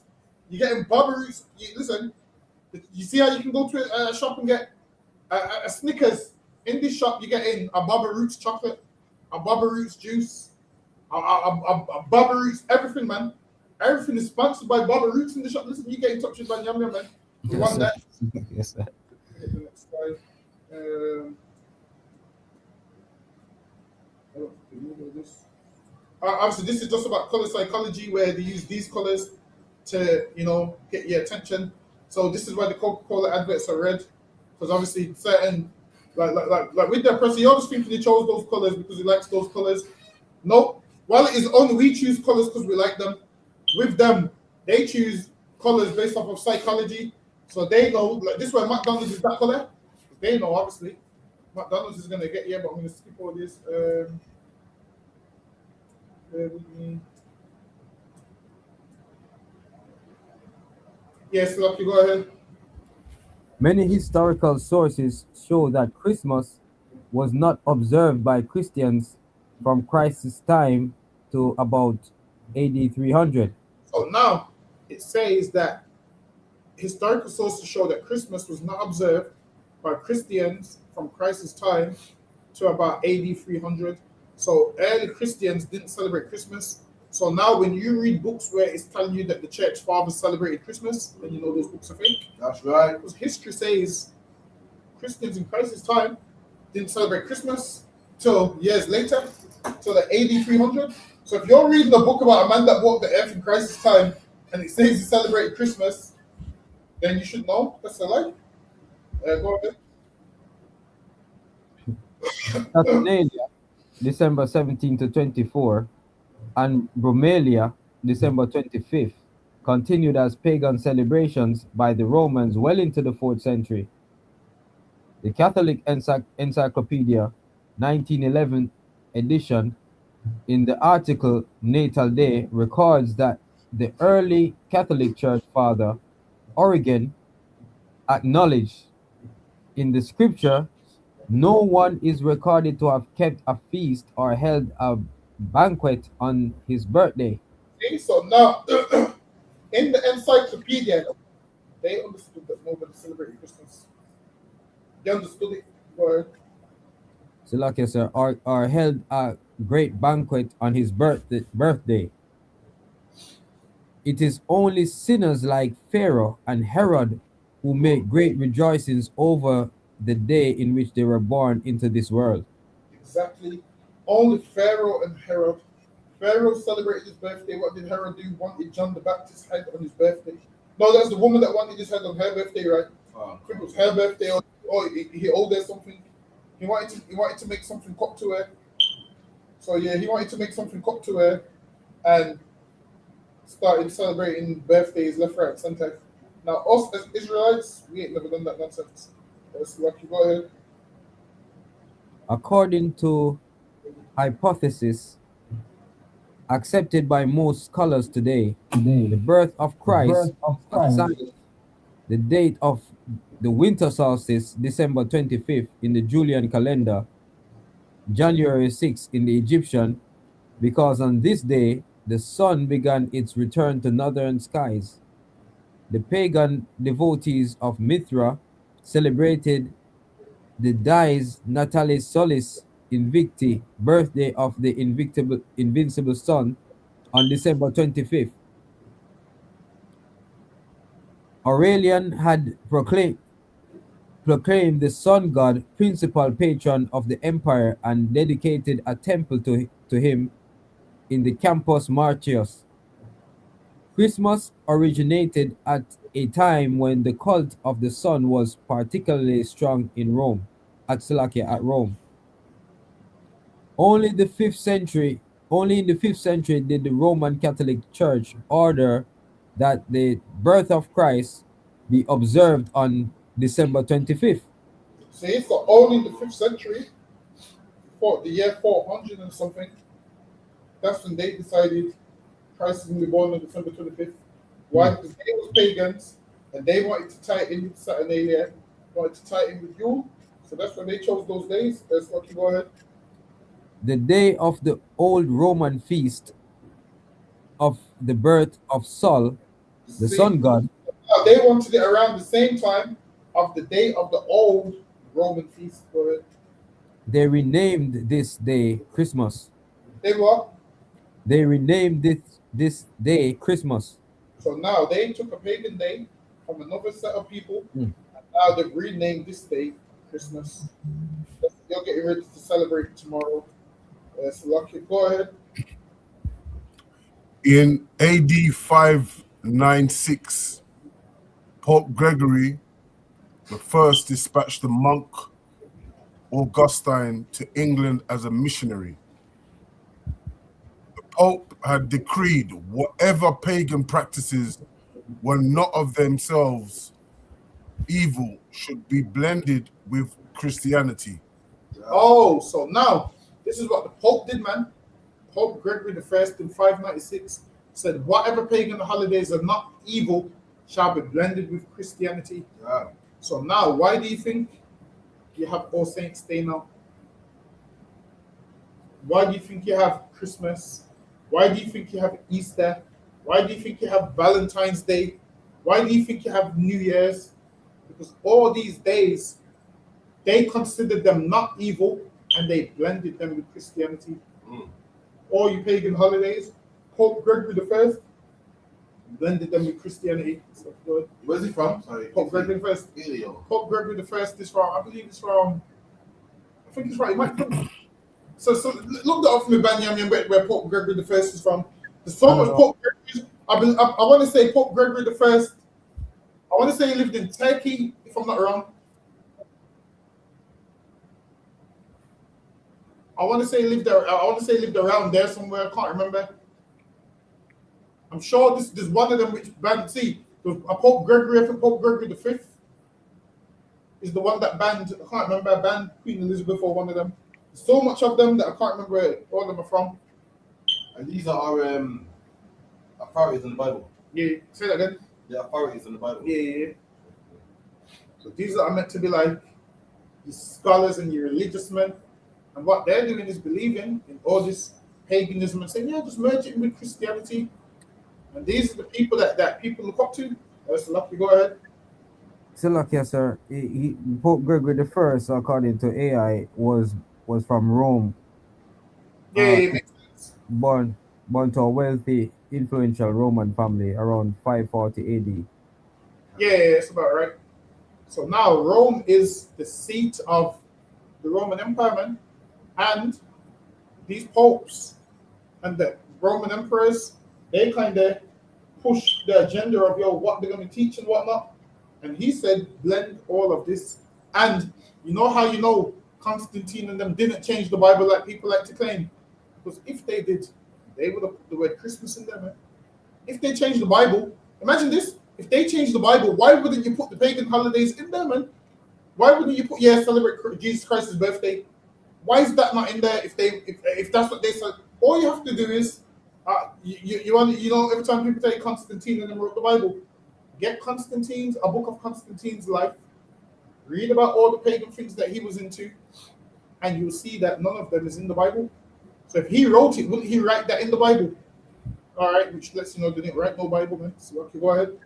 You're getting Baba Roots. Listen, you see how you can go to a shop and get a Snickers. In this shop, you're getting a Baba Roots chocolate, a Baba Roots juice, a Baba Roots everything, man. Everything is sponsored by Baba Roots in the shop. Listen, you get in touch with Banyamia, man. We want that. Yes, sir. Okay, the next slide. I don't remember this. Obviously, this is just about color psychology, where they use these colors to, get your attention. So this is why the Coca-Cola adverts are red, because obviously certain, like with their press, he always thinking he chose those colors because he likes those colors. Nope. While it is only we choose colors because we like them, with them they choose colors based off of psychology. So they know, like this way McDonald's is that color. They know obviously McDonald's is gonna get but I'm gonna skip all this. Bear with me. Yes, Lucky, go ahead. Many historical sources show that Christmas was not observed by Christians from Christ's time to about AD 300. So now it says that historical sources show that Christmas was not observed by Christians from Christ's time to about AD 300. So early Christians didn't celebrate Christmas. So now when you read books where it's telling you that the church fathers celebrated Christmas, then you know those books are fake. That's right. Because history says Christians in Christ's time didn't celebrate Christmas till years later, till the AD 300. So if you're reading a book about a man that walked the earth in Christ's time and it says he celebrated Christmas, then you should know that's a lie. Go ahead. Saturnalia, December 17 to 24, and Bromelia, December 25th, continued as pagan celebrations by the Romans well into the 4th century. The Catholic Encyclopedia, 1911 edition, in the article Natal Day, records that the early Catholic Church Father Origen acknowledged in the scripture no one is recorded to have kept a feast or held a banquet on his birthday. Okay, so now in the encyclopedia, they understood that nobody celebrated Christmas. They understood it. Word. So, like I said, or held a great banquet on his birthday. It is only sinners like Pharaoh and Herod who make great rejoicings over the day in which they were born into this world. Exactly. Only Pharaoh and Herod. Pharaoh celebrated his birthday. What did Herod do? Wanted John the Baptist's head on his birthday. No, that's the woman that wanted his head on her birthday, right? I think it was her birthday, or he owed her something. He wanted to make something up to her. So yeah, he wanted to make something up to her, and started celebrating birthdays left, right, center. Now us as Israelites, we ain't never done that nonsense. That's lucky. Go ahead. According to hypothesis accepted by most scholars today, the birth of Christ was assigned the date of the winter solstice, December 25th in the Julian calendar, January 6th in the Egyptian, because on this day the sun began its return to northern skies. The pagan devotees of Mithra celebrated the dies natalis solis invicti, birthday of the invincible sun, on December 25th. Aurelian had proclaimed the sun god principal patron of the empire and dedicated a temple to him in the Campus Martius. Christmas originated at a time when the cult of the sun was particularly strong in Rome, at Salakia at Rome. Only in the 5th century did the Roman Catholic Church order that the birth of Christ be observed on December 25th. See, so only in the 5th century, for the year 400 and something, that's when they decided Christ is going to be born on December 25th. Why? Because they were pagans and they wanted to tie it in with Saturnalia, wanted to tie it in with Yule. So that's when they chose those days. That's what you go ahead. The day of the old Roman feast of the birth of Sol, the See, sun god, they wanted it around the same time of the day of the old Roman feast. Go ahead. they renamed this day Christmas. They what? They renamed this day Christmas. So now they took a pagan day from another set of people, Mm. and now they've renamed this day Christmas. You're getting ready to celebrate tomorrow. So lucky. Go ahead. In AD 596, Pope Gregory the First dispatched the monk Augustine to England as a missionary. The Pope had decreed whatever pagan practices were not of themselves evil should be blended with Christianity. Oh, so now this is what the Pope did, man. Pope Gregory the First in 596 said, "Whatever pagan holidays are not evil shall be blended with Christianity." Yeah. So now, why do you think you have All Saints Day now? Why do you think you have Christmas? Why do you think you have Easter? Why do you think you have Valentine's Day? Why do you think you have New Year's? Because all these days, they considered them not evil and they blended them with Christianity. All you pagan holidays, Pope Gregory the First blended them with Christianity. So good. Where's he from? Sorry. Pope Gregory the First. Italy. Pope Gregory the First is from, I believe it's from, I think it's right. It might come. So look that up for me, Banyam, where Pope Gregory the First is from. There's so much Pope Gregory. I want to say Pope Gregory the First. I want to say he lived in Turkey, if I'm not wrong. I want to say he lived there. I want to say he lived around there somewhere. I can't remember. I'm sure there's one of them which banned. See, a Pope Gregory, I think Pope Gregory the Fifth is the one that banned. I can't remember. Banned Queen Elizabeth or one of them. There's so much of them that I can't remember where all of them are from. And these are our authorities in the Bible. Yeah, say that again. The authorities in the Bible. Yeah. So these are meant to be like the scholars and your religious men, and what they're doing is believing in all this paganism and saying, yeah, just merge it with Christianity. And these are the people that people look up to. That's lucky. Go ahead. So look here, sir. Pope Gregory the First, according to AI, was from Rome. Yeah, it makes sense. Born to a wealthy, influential Roman family around 540 AD. Yeah, that's about right. So now Rome is the seat of the Roman Empire, man. And these popes and the Roman emperors, they kind of push the agenda of what they're going to teach and whatnot. And he said, blend all of this. And you know how Constantine and them didn't change the Bible like people like to claim? Because if they did, they would have put the word Christmas in there, man. If they changed the Bible, imagine this. If they changed the Bible, why wouldn't you put the pagan holidays in there, man? Why wouldn't you put, celebrate Jesus Christ's birthday? Why is that not in there? If that's what they said, all you have to do is, every time people say Constantine and then wrote the Bible, get a book of Constantine's life, read about all the pagan things that he was into, and you'll see that none of them is in the Bible. So if he wrote it, wouldn't he write that in the Bible? All right, which lets you know they didn't write no Bible, man. So okay, go ahead.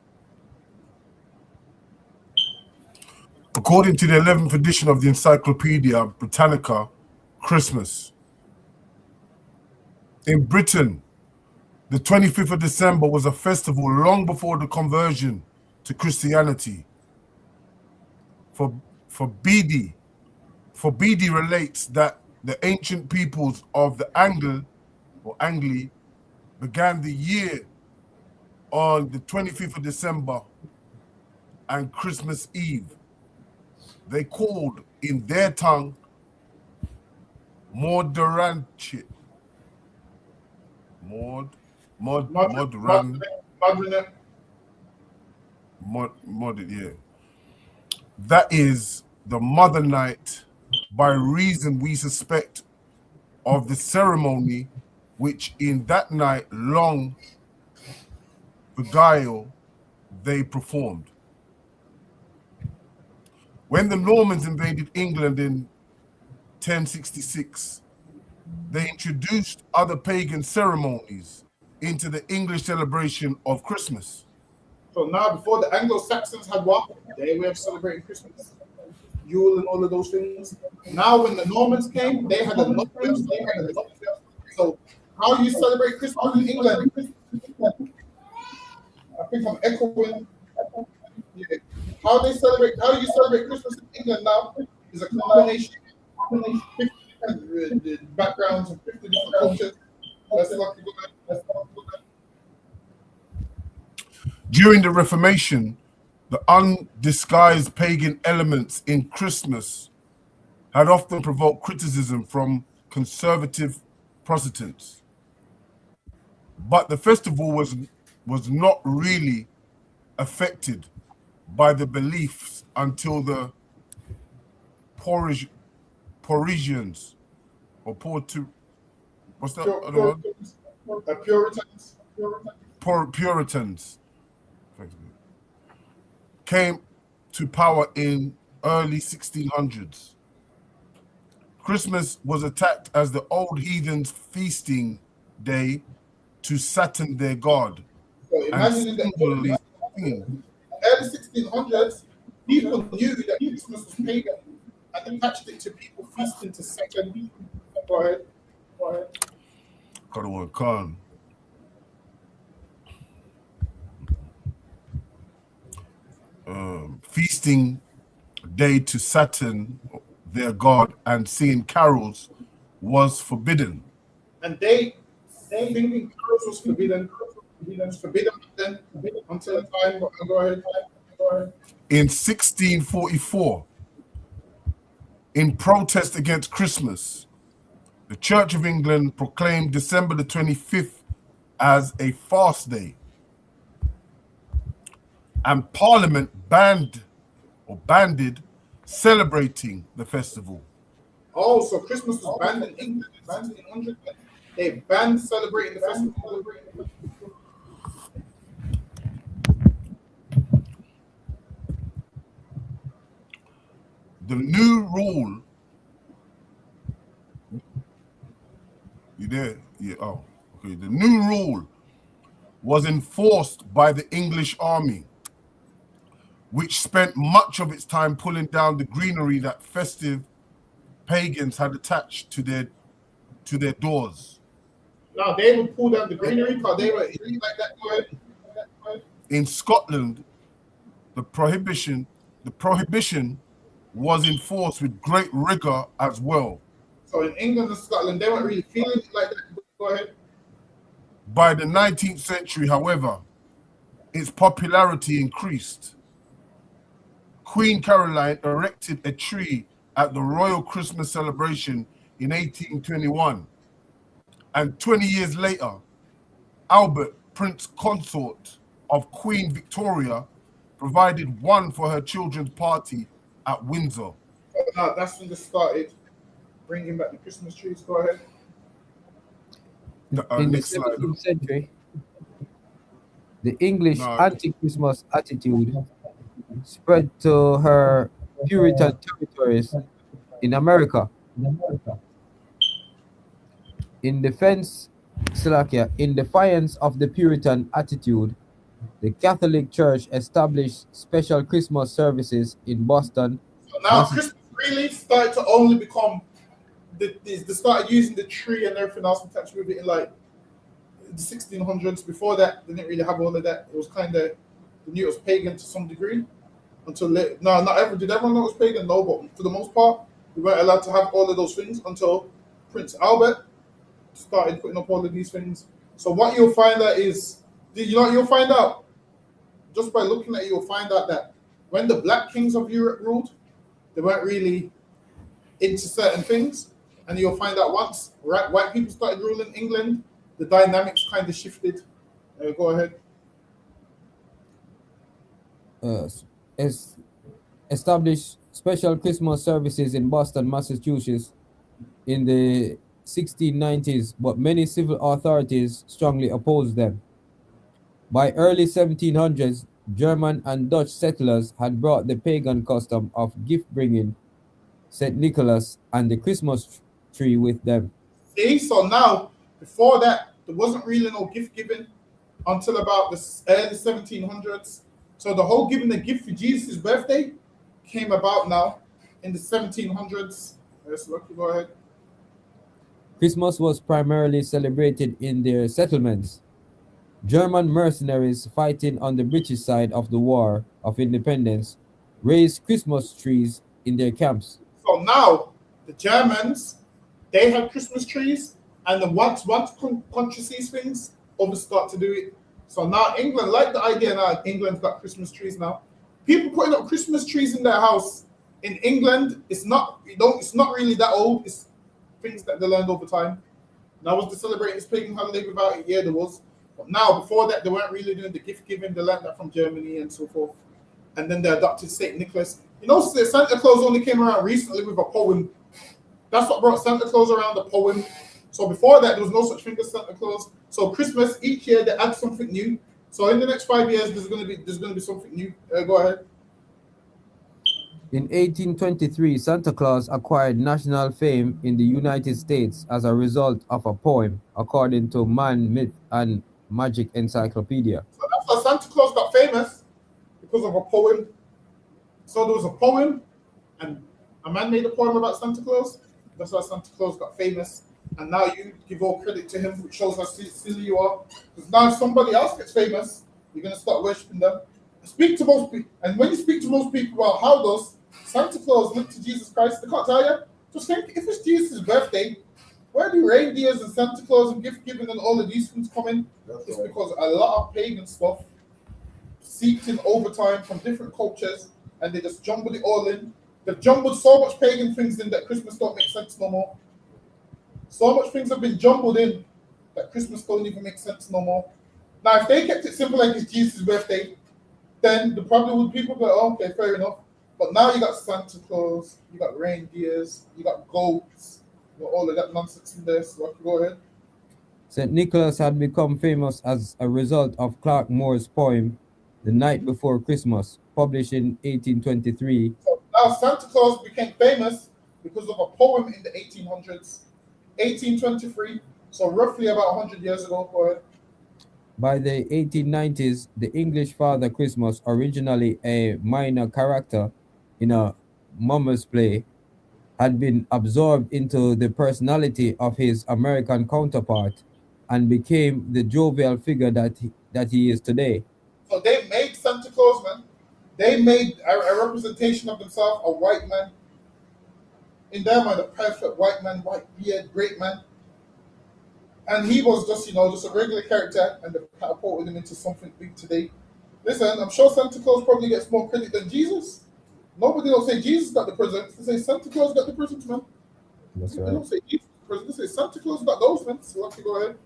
According to the 11th edition of the Encyclopedia Britannica, Christmas. In Britain, the 25th of December was a festival long before the conversion to Christianity. For Bede relates that the ancient peoples of the Angli began the year on the 25th of December and Christmas Eve. They called in their tongue Modranchit. That is the mother night, by reason we suspect of the ceremony which in that night long beguile they performed. When the Normans invaded England in 1066, they introduced other pagan ceremonies into the English celebration of Christmas. So now, before the Anglo-Saxons had what? Their way of celebrating Christmas, Yule and all of those things. Now, when the Normans came, they had another way of celebrating. So how you celebrate Christmas in England? I think I'm echoing. Yeah. How you celebrate Christmas in England now is a combination of 50 different backgrounds and 50 different cultures. During the Reformation, the undisguised pagan elements in Christmas had often provoked criticism from conservative Protestants. But the festival was not really affected by the beliefs until the Parisians or what's that other word? Puritans came to power in early 1600s. Christmas was attacked as the old heathens' feasting day to Saturn, their god. So imagine in the early 1600s, people knew that Christmas was pagan and attached it to people feasting to Saturn. Go ahead. Got to work on. Feasting day to Saturn, their god, and singing carols was forbidden. And they singing carols was forbidden. Forbidden until the time. Go ahead. In 1644, in protest against Christmas, the Church of England proclaimed December the 25th as a fast day, and Parliament banded celebrating the festival. Oh, so Christmas was banned in England, banned in 100. They banned celebrating the festival. The new rule. You there? Yeah. Oh, okay. The new rule was enforced by the English army, which spent much of its time pulling down the greenery that festive pagans had attached to their doors. Now they would pull down the greenery because they were like that. Go ahead. In Scotland, the prohibition was enforced with great rigor as well. So in England and Scotland, they weren't really feeling it like that. Go ahead. By the 19th century, however, its popularity increased. Queen Caroline erected a tree at the Royal Christmas celebration in 1821. And 20 years later, Albert, Prince Consort of Queen Victoria, provided one for her children's party at Windsor. That's when they started bringing back the Christmas trees. Go ahead. In the 17th century, the English anti-Christmas attitude spread to her Puritan territories in America. In defiance of the Puritan attitude, the Catholic Church established special Christmas services in Boston. So now Christmas really started to only become they started using the tree and everything else attached with it in like the 1600s. Before that, they didn't really have all of that. It was kind of, they knew it was pagan to some degree. Until did everyone know it was pagan? No, but for the most part, we weren't allowed to have all of those things until Prince Albert started putting up all of these things. So what you'll find out is, you'll find out just by looking at it, you'll find out that when the black kings of Europe ruled, they weren't really into certain things. And you'll find out once white people started ruling England, the dynamics kind of shifted. Go ahead. Established special Christmas services in Boston, Massachusetts in the 1690s, but many civil authorities strongly opposed them. By early 1700s, German and Dutch settlers had brought the pagan custom of gift bringing, St. Nicholas, and the Christmas tree with them. See, so now, before that, there wasn't really no gift giving until about the early 1700s. So the whole giving a gift for Jesus' birthday came about now in the 1700s. Let's look, go ahead. Christmas was primarily celebrated in their settlements. German mercenaries fighting on the British side of the War of Independence raised Christmas trees in their camps. So now the Germans, they had Christmas trees, and then once country sees things, others start to do it. So now England, like the idea now, England's got Christmas trees now. People putting up Christmas trees in their house in England, it's not really that old. It's things that they learned over time. Now was they celebrating this pagan holiday without it? Yeah, there was. But now, before that, they weren't really doing the gift giving. They learned that from Germany and so forth. And then they adopted St. Nicholas. You know, Santa Claus only came around recently with a poem. That's what brought Santa Claus around, the poem. So before that, there was no such thing as Santa Claus. So Christmas, each year they add something new. So in the next 5 years, there's going to be something new. Go ahead. In 1823, Santa Claus acquired national fame in the United States as a result of a poem, according to Man, Myth, and Magic Encyclopedia. So that's how Santa Claus got famous, because of a poem. So there was a poem, and a man made a poem about Santa Claus. That's how Santa Claus got famous. And now you give all credit to him, which shows how silly you are. Because now if somebody else gets famous, you're going to start worshipping them. Speak to most people, and when you speak to most people about how does Santa Claus link to Jesus Christ, they can't tell you. Just think, if it's Jesus' birthday, where do reindeers and Santa Claus and gift giving and all of these things come in? It's because a lot of pagan stuff seeped in over time from different cultures, and they just jumbled it all in. They've jumbled so much pagan things in that Christmas don't make sense no more. So much things have been jumbled in that Christmas don't even make sense no more. Now, if they kept it simple like it's Jesus' birthday, then the problem would people go, oh, okay, fair enough. But now you got Santa Claus, you got reindeers, you got goats, you got all of that nonsense in there. So I can go ahead. St. Nicholas had become famous as a result of Clark Moore's poem, The Night Before Christmas, published in 1823. So now Santa Claus became famous because of a poem in the 1800s, 1823, so roughly about 100 years ago. Go ahead. By the 1890s, the English Father Christmas, originally a minor character in a Mummers play, had been absorbed into the personality of his American counterpart and became the jovial figure that he is today. So they made Santa Claus, man. They made a representation of themselves, a white man. In their mind, a perfect white man, white beard, great man. And he was just, just a regular character, and they catapulted him into something big today. Listen, I'm sure Santa Claus probably gets more credit than Jesus. Nobody don't say Jesus got the presents. They say Santa Claus got the presents, man. That's They right. don't say Jesus got the presents. They say Santa Claus got those, man. So let's go ahead.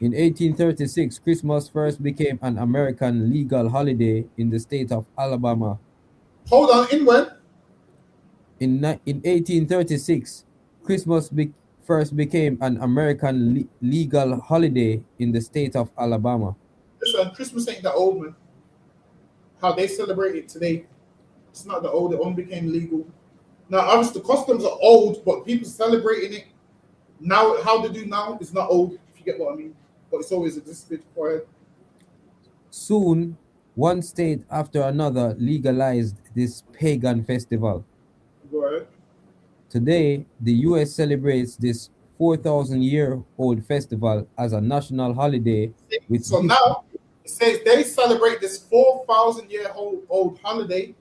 In 1836, Christmas first became an American legal holiday in the state of Alabama. Hold on, in when? In 1836, Christmas first became an American legal holiday in the state of Alabama. Listen, Christmas ain't that old, man. How they celebrate it today, it's not that old. It only became legal. Now, obviously, the customs are old, but people celebrating it now, how they do now, is not old, if you get what I mean. But it's always existed. Go ahead. Soon, one state after another legalized this pagan festival. Go ahead. Today, the US celebrates this 4,000-year-old festival as a national holiday. So now, it says they celebrate this 4,000-year-old holiday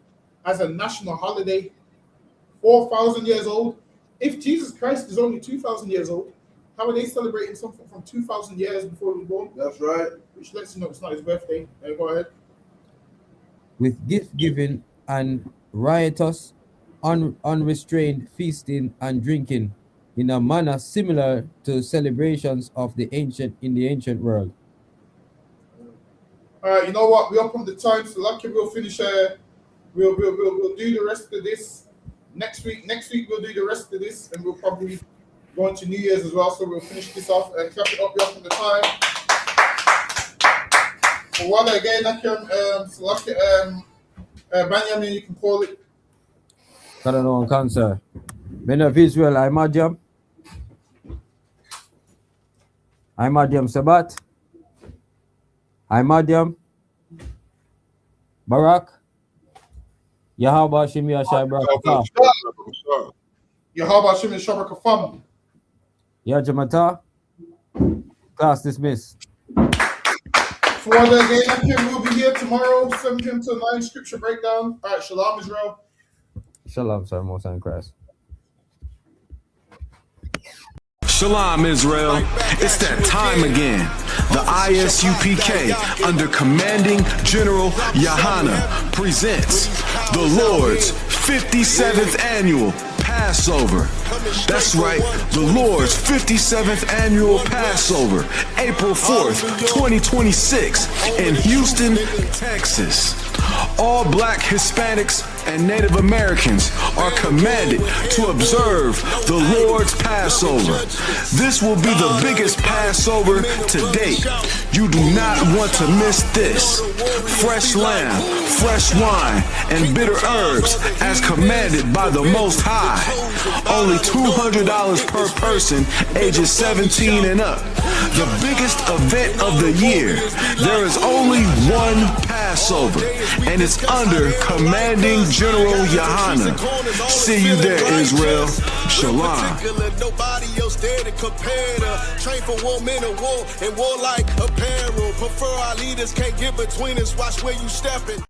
as a national holiday. 4,000 years old. If Jesus Christ is only 2,000 years old, how are they celebrating something from 2,000 years before he was born? That's right. Which lets you know it's not his birthday. Go ahead. With gift giving and riotous, unrestrained feasting and drinking in a manner similar to celebrations of the ancient world. All right, you know what? We up on the time, so lucky we'll finish. We'll do the rest of this next week. Next week we'll do the rest of this, and we'll probably go into New Year's as well. So we'll finish this off and clap it up. We're up on the time. For one again, so lucky, Benjamin, you can call it. I don't know, cancer. Men of Israel, I'm Adiam. I'm Adiam Sabat. I'm Adiam. Barak. Yahaba Shimia Shai Barak. Yahaba Shimia Shai Barak. Ya Jamata. Class dismissed. For the again, we'll be here tomorrow, 7 p.m. to 9, scripture breakdown. All right, Shalom, Israel. Shalom, sir, most in Christ. Shalom, Israel. It's that time again. The ISUPK, under commanding General Yahana, presents the Lord's 57th annual Passover. That's right, the Lord's 57th annual Passover, April 4th, 2026, in Houston, Texas. All Black, Hispanics, and Native Americans are commanded to observe the Lord's Passover. This will be the biggest Passover to date. You do not want to miss this. Fresh lamb, fresh wine, and bitter herbs as commanded by the Most High. Only $200 per person, ages 17 and up. The biggest event of the year. There is only one Passover, and it's under commanding General Yahana. See you there, Israel. Shalom. Nobody else there to compare to. Train for war, men of war, and war like apparel. Prefer our leaders can't get between us. Watch where you stepping.